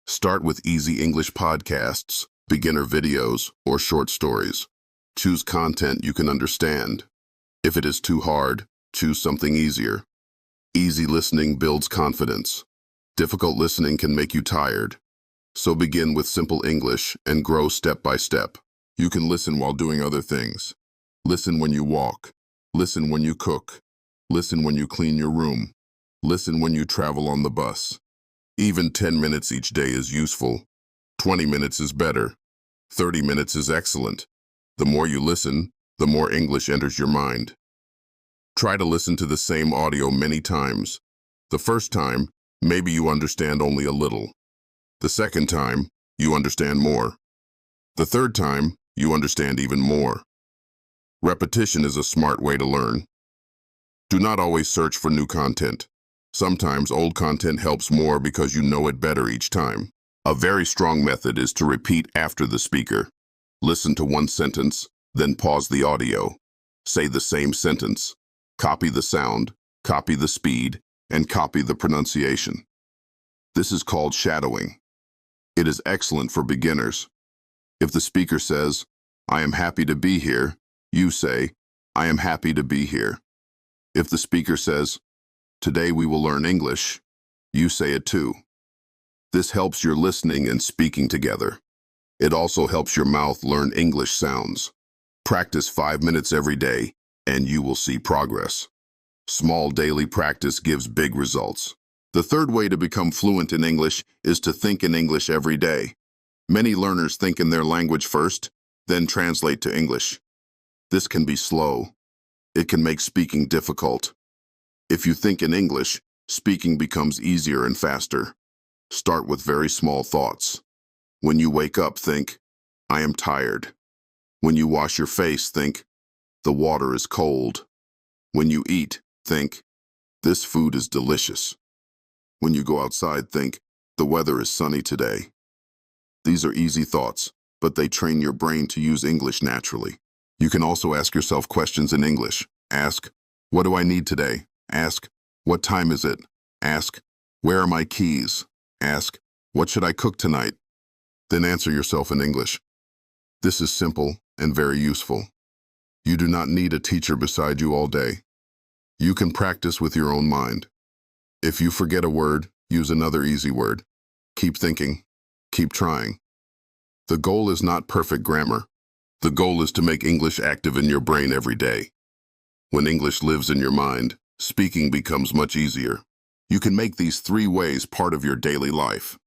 Start with easy English podcasts, beginner videos, or short stories. Choose content you can understand. If it is too hard, choose something easier. Easy listening builds confidence. Difficult listening can make you tired. So begin with simple English and grow step by step. You can listen while doing other things. Listen when you walk. Listen when you cook. Listen when you clean your room. Listen when you travel on the bus. Even 10 minutes each day is useful. 20 minutes is better. 30 minutes is excellent. The more you listen, the more English enters your mind. Try to listen to the same audio many times. The first time, maybe you understand only a little. The second time, you understand more. The third time, you understand even more. Repetition is a smart way to learn. Do not always search for new content. Sometimes old content helps more because you know it better each time. A very strong method is to repeat after the speaker. Listen to one sentence, then pause the audio. Say the same sentence. Copy the sound, copy the speed, and copy the pronunciation. This is called shadowing. It is excellent for beginners. If the speaker says, "I am happy to be here," you say, "I am happy to be here." If the speaker says, "Today we will learn English," you say it too. This helps your listening and speaking together. It also helps your mouth learn English sounds. Practice 5 minutes every day, and you will see progress. Small daily practice gives big results. The third way to become fluent in English is to think in English every day. Many learners think in their language first, then translate to English. This can be slow. It can make speaking difficult. If you think in English, speaking becomes easier and faster. Start with very small thoughts. When you wake up, think, "I am tired." When you wash your face, think, "The water is cold." When you eat, think, "This food is delicious." When you go outside, think, "The weather is sunny today." These are easy thoughts, but they train your brain to use English naturally. You can also ask yourself questions in English. Ask, "What do I need today?" Ask, "What time is it?" Ask, "Where are my keys?" Ask, "What should I cook tonight?" Then answer yourself in English. This is simple and very useful. You do not need a teacher beside you all day. You can practice with your own mind. If you forget a word, use another easy word. Keep thinking. Keep trying. The goal is not perfect grammar. The goal is to make English active in your brain every day. When English lives in your mind, speaking becomes much easier. You can make these 3 ways part of your daily life.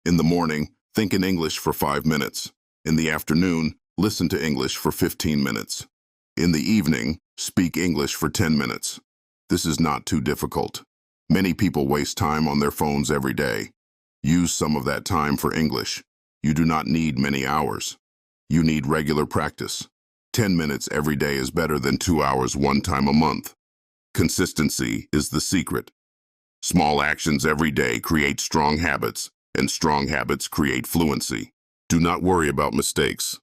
In the morning, think in English for 5 minutes. In the afternoon, listen to English for 15 minutes. In the evening, speak English for 10 minutes. This is not too difficult. Many people waste time on their phones every day. Use some of that time for English. You do not need many hours. You need regular practice. 10 minutes every day is better than 2 hours one time a month. Consistency is the secret. Small actions every day create strong habits, and strong habits create fluency. Do not worry about mistakes.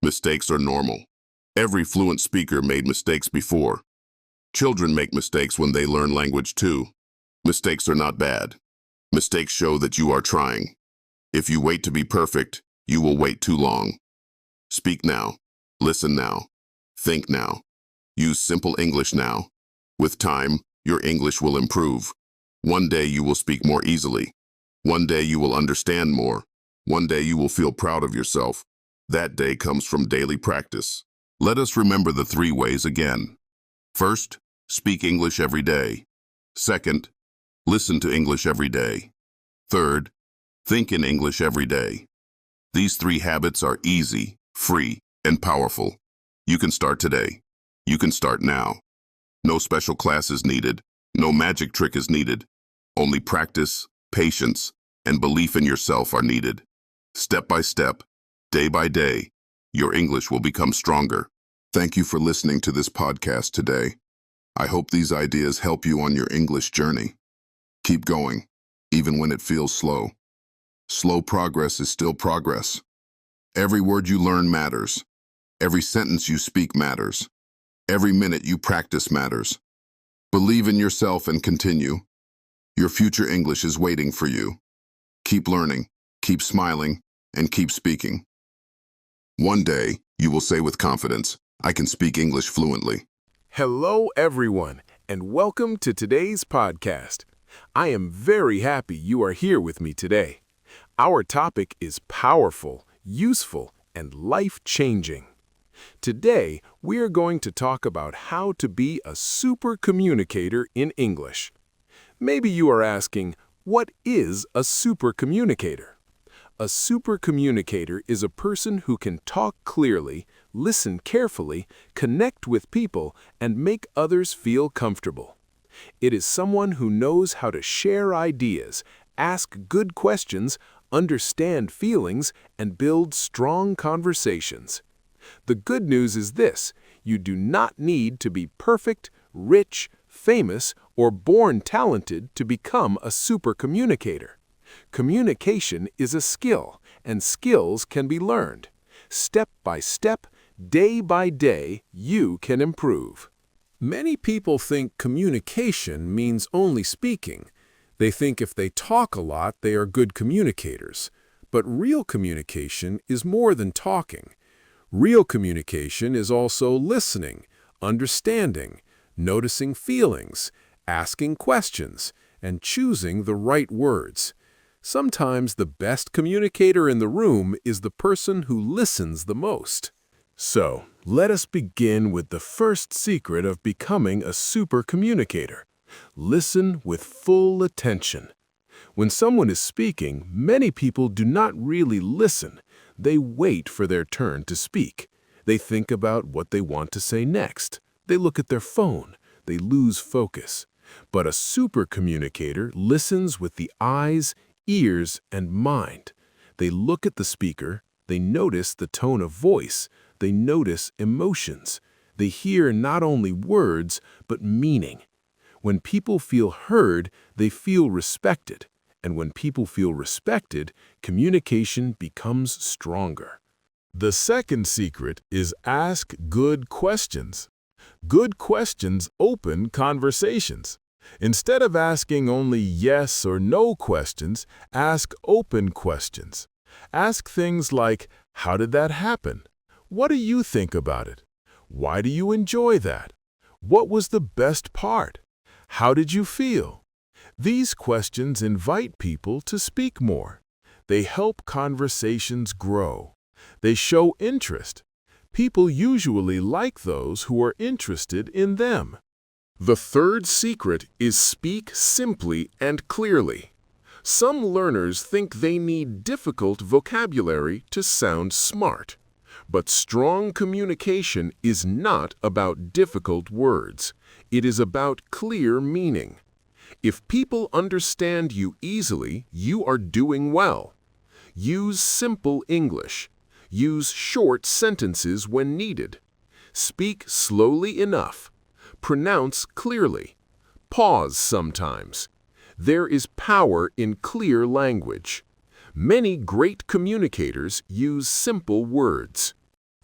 Mistakes are normal. Every fluent speaker made mistakes before. Children make mistakes when they learn language too. Mistakes are not bad. Mistakes show that you are trying. If you wait to be perfect, you will wait too long. Speak now. Listen now. Think now. Use simple English now. With time, your English will improve. One day you will speak more easily. One day you will understand more. One day you will feel proud of yourself. That day comes from daily practice. Let us remember the 3 ways again. First, speak English every day. Second, listen to English every day. Third, think in English every day. These 3 habits are easy, free, and powerful. You can start today. You can start now. No special class is needed. No magic trick is needed. Only practice, patience, and belief in yourself are needed. Step by step, day by day, your English will become stronger. Thank you for listening to this podcast today. I hope these ideas help you on your English journey. Keep going, even when it feels slow. Slow progress is still progress. Every word you learn matters. Every sentence you speak matters. Every minute you practice matters. Believe in yourself and continue. Your future English is waiting for you. Keep learning, keep smiling, and keep speaking. One day, you will say with confidence, "I can speak English fluently." Hello, everyone, and welcome to today's podcast. I am very happy you are here with me today. Our topic is powerful, useful, and life-changing. Today, we are going to talk about how to be a super communicator in English. Maybe you are asking, what is a super communicator? A super communicator is a person who can talk clearly, listen carefully, connect with people, and make others feel comfortable. It is someone who knows how to share ideas, ask good questions, understand feelings, and build strong conversations. The good news is this: you do not need to be perfect, rich, famous, or born talented to become a super communicator. Communication is a skill, and skills can be learned. Step by step, day by day, you can improve. Many people think communication means only speaking. They think if they talk a lot, they are good communicators. But real communication is more than talking. Real communication is also listening, understanding, noticing feelings, asking questions, and choosing the right words. Sometimes the best communicator in the room is the person who listens the most. So, let us begin with the first secret of becoming a super communicator. Listen with full attention. When someone is speaking, many people do not really listen. They wait for their turn to speak. They think about what they want to say next. They look at their phone. They lose focus. But a super communicator listens with the eyes, ears, and mind. They look at the speaker. They notice the tone of voice. They notice emotions. They hear not only words, but meaning. When people feel heard, they feel respected. And when people feel respected, communication becomes stronger. The second secret is ask good questions. Good questions open conversations. Instead of asking only yes or no questions, ask open questions. Ask things like, how did that happen? What do you think about it? Why do you enjoy that? What was the best part? How did you feel? These questions invite people to speak more. They help conversations grow. They show interest. People usually like those who are interested in them. The third secret is speak simply and clearly. Some learners think they need difficult vocabulary to sound smart. But strong communication is not about difficult words. It is about clear meaning. If people understand you easily, you are doing well. Use simple English. Use short sentences when needed. Speak slowly enough. Pronounce clearly. Pause sometimes. There is power in clear language. Many great communicators use simple words.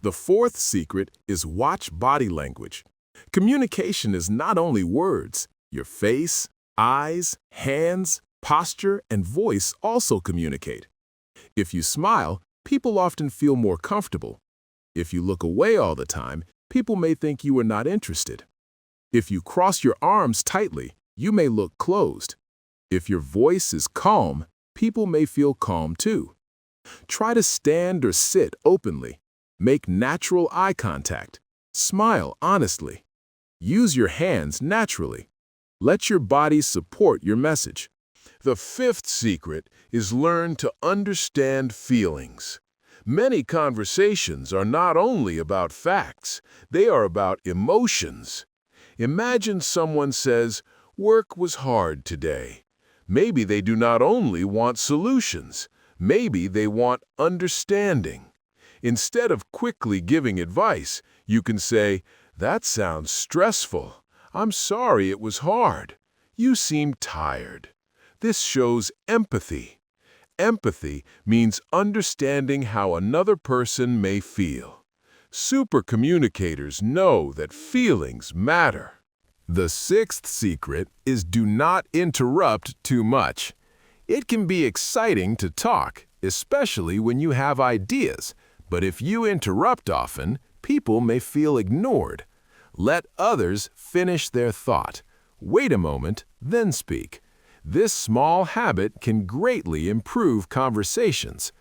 The fourth secret is watch body language. Communication is not only words. Your face, eyes, hands, posture, and voice also communicate. If you smile, people often feel more comfortable. If you look away all the time, people may think you are not interested. If you cross your arms tightly, you may look closed. If your voice is calm, people may feel calm too. Try to stand or sit openly. Make natural eye contact. Smile honestly. Use your hands naturally. Let your body support your message. The fifth secret is learn to understand feelings. Many conversations are not only about facts, they are about emotions. Imagine someone says, "Work was hard today." Maybe they do not only want solutions, maybe they want understanding. Instead of quickly giving advice, you can say, "That sounds stressful. I'm sorry it was hard. You seem tired." This shows empathy. Empathy means understanding how another person may feel. Super communicators know that feelings matter. The sixth secret is do not interrupt too much. It can be exciting to talk, especially when you have ideas, but if you interrupt often, people may feel ignored. Let others finish their thought. Wait a moment, then speak. This small habit can greatly improve conversations.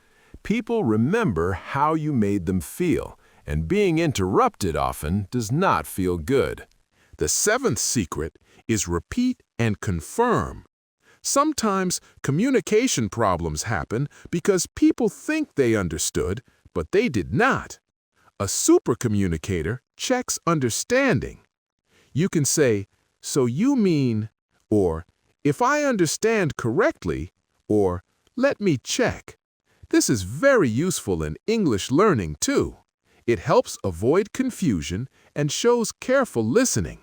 People remember how you made them feel, and being interrupted often does not feel good. The seventh secret is repeat and confirm. Sometimes communication problems happen because people think they understood, but they did not. A super communicator checks understanding. You can say, "So you mean," or "If I understand correctly," or "Let me check." This is very useful in English learning too. It helps avoid confusion and shows careful listening.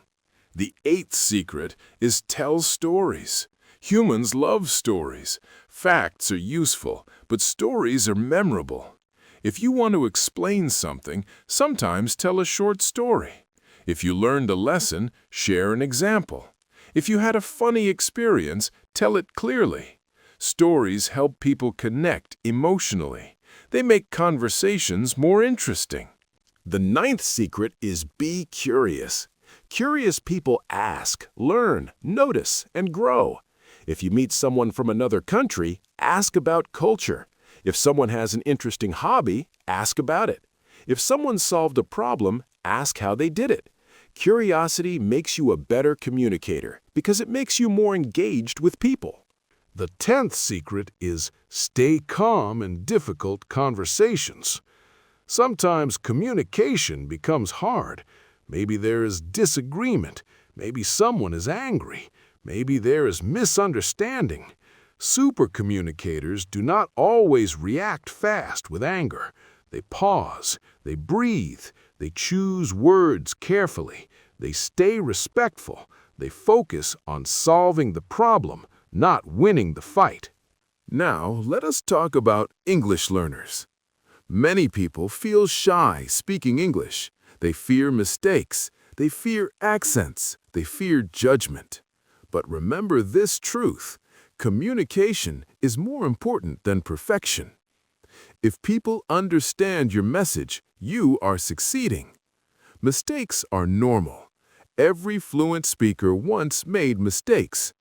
The eighth secret is tell stories. Humans love stories. Facts are useful, but stories are memorable. If you want to explain something, sometimes tell a short story. If you learned a lesson, share an example. If you had a funny experience, tell it clearly. Stories help people connect emotionally. They make conversations more interesting. The ninth secret is be curious. Curious people ask, learn, notice, and grow. If you meet someone from another country, ask about culture. If someone has an interesting hobby, ask about it. If someone solved a problem, ask how they did it. Curiosity makes you a better communicator because it makes you more engaged with people. The 10th secret is stay calm in difficult conversations. Sometimes communication becomes hard. Maybe there is disagreement. Maybe someone is angry. Maybe there is misunderstanding. Super communicators do not always react fast with anger. They pause, they breathe, they choose words carefully, they stay respectful, they focus on solving the problem, not winning the fight. Now, let us talk about English learners. Many people feel shy speaking English. They fear mistakes, they fear accents, they fear judgment. But remember this truth: communication is more important than perfection. If people understand your message, you are succeeding. Mistakes are normal. Every fluent speaker once made mistakes.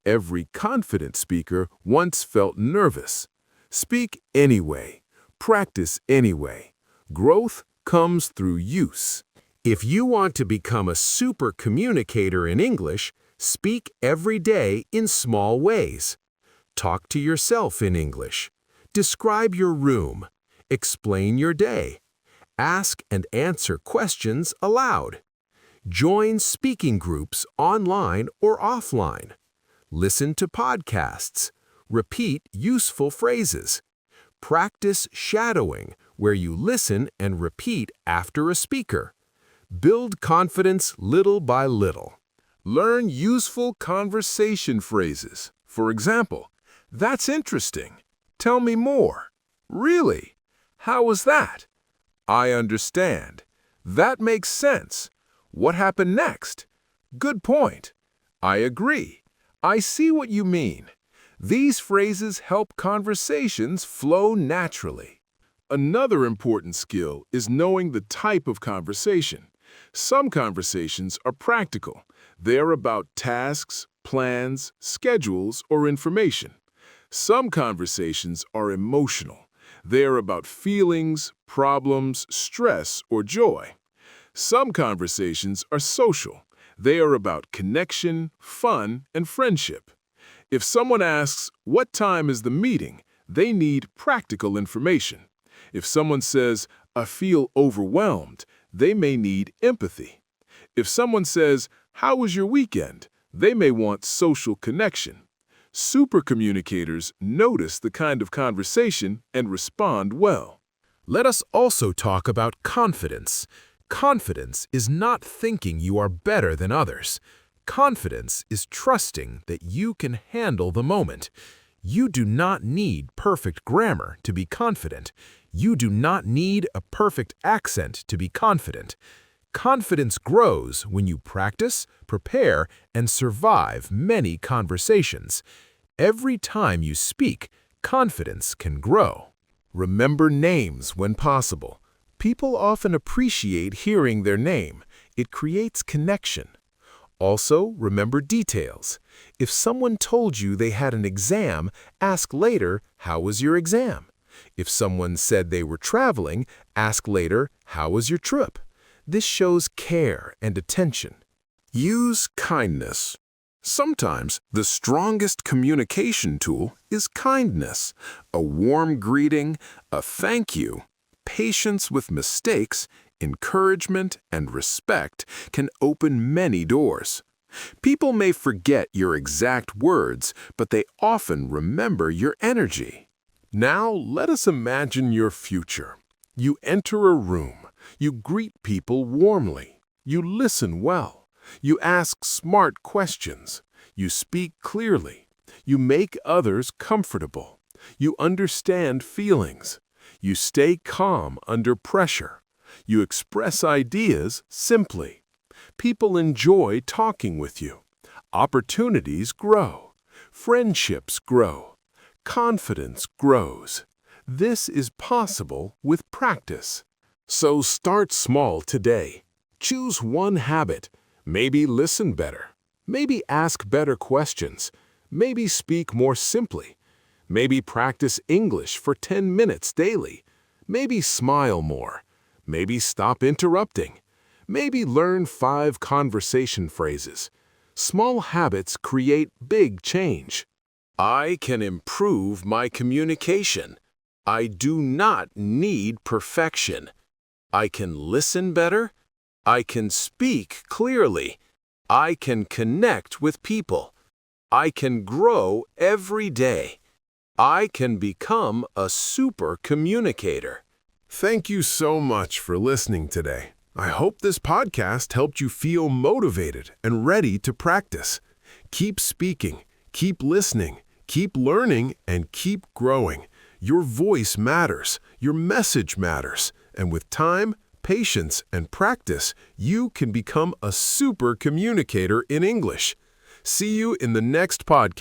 Every confident speaker once felt nervous. Speak anyway. Practice anyway. Growth comes through use. If you want to become a super communicator in English, speak every day in small ways. Talk to yourself in English. Describe your room. Explain your day. Ask and answer questions aloud. Join speaking groups online or offline. Listen to podcasts. Repeat useful phrases. Practice shadowing, where you listen and repeat after a speaker. Build confidence little by little. Learn useful conversation phrases. For example, "That's interesting. Tell me more." "Really? How was that?" "I understand." "That makes sense." "What happened next?" "Good point." "I agree." "I see what you mean." These phrases help conversations flow naturally. Another important skill is knowing the type of conversation. Some conversations are practical. They are about tasks, plans, schedules, or information. Some conversations are emotional. They are about feelings, problems, stress, or joy. Some conversations are social. They are about connection, fun, and friendship. If someone asks, "What time is the meeting?" they need practical information. If someone says, "I feel overwhelmed," they may need empathy. If someone says, "How was your weekend?" they may want social connection. Super communicators notice the kind of conversation and respond well. Let us also talk about confidence. Confidence is not thinking you are better than others. Confidence is trusting that you can handle the moment. You do not need perfect grammar to be confident. You do not need a perfect accent to be confident. Confidence grows when you practice, prepare, and survive many conversations. Every time you speak, confidence can grow. Remember names when possible. People often appreciate hearing their name. It creates connection. Also, remember details. If someone told you they had an exam, ask later, "How was your exam?" If someone said they were traveling, ask later, "How was your trip?" This shows care and attention. Use kindness. Sometimes the strongest communication tool is kindness. A warm greeting, a thank you, patience with mistakes, encouragement, and respect can open many doors. People may forget your exact words, but they often remember your energy. Now, let us imagine your future. You enter a room. You greet people warmly. You listen well. You ask smart questions. You speak clearly. You make others comfortable. You understand feelings. You stay calm under pressure. You express ideas simply. People enjoy talking with you. Opportunities grow. Friendships grow. Confidence grows. This is possible with practice. So start small today. Choose one habit. Maybe listen better. Maybe ask better questions. Maybe speak more simply. Maybe practice English for 10 minutes daily. Maybe smile more. Maybe stop interrupting. Maybe learn 5 conversation phrases. Small habits create big change. I can improve my communication. I do not need perfection. I can listen better. I can speak clearly. I can connect with people. I can grow every day. I can become a super communicator. Thank you so much for listening today. I hope this podcast helped you feel motivated and ready to practice. Keep speaking, keep listening, keep learning, and keep growing. Your voice matters, your message matters, and with time, patience, and practice, you can become a super communicator in English. See you in the next podcast.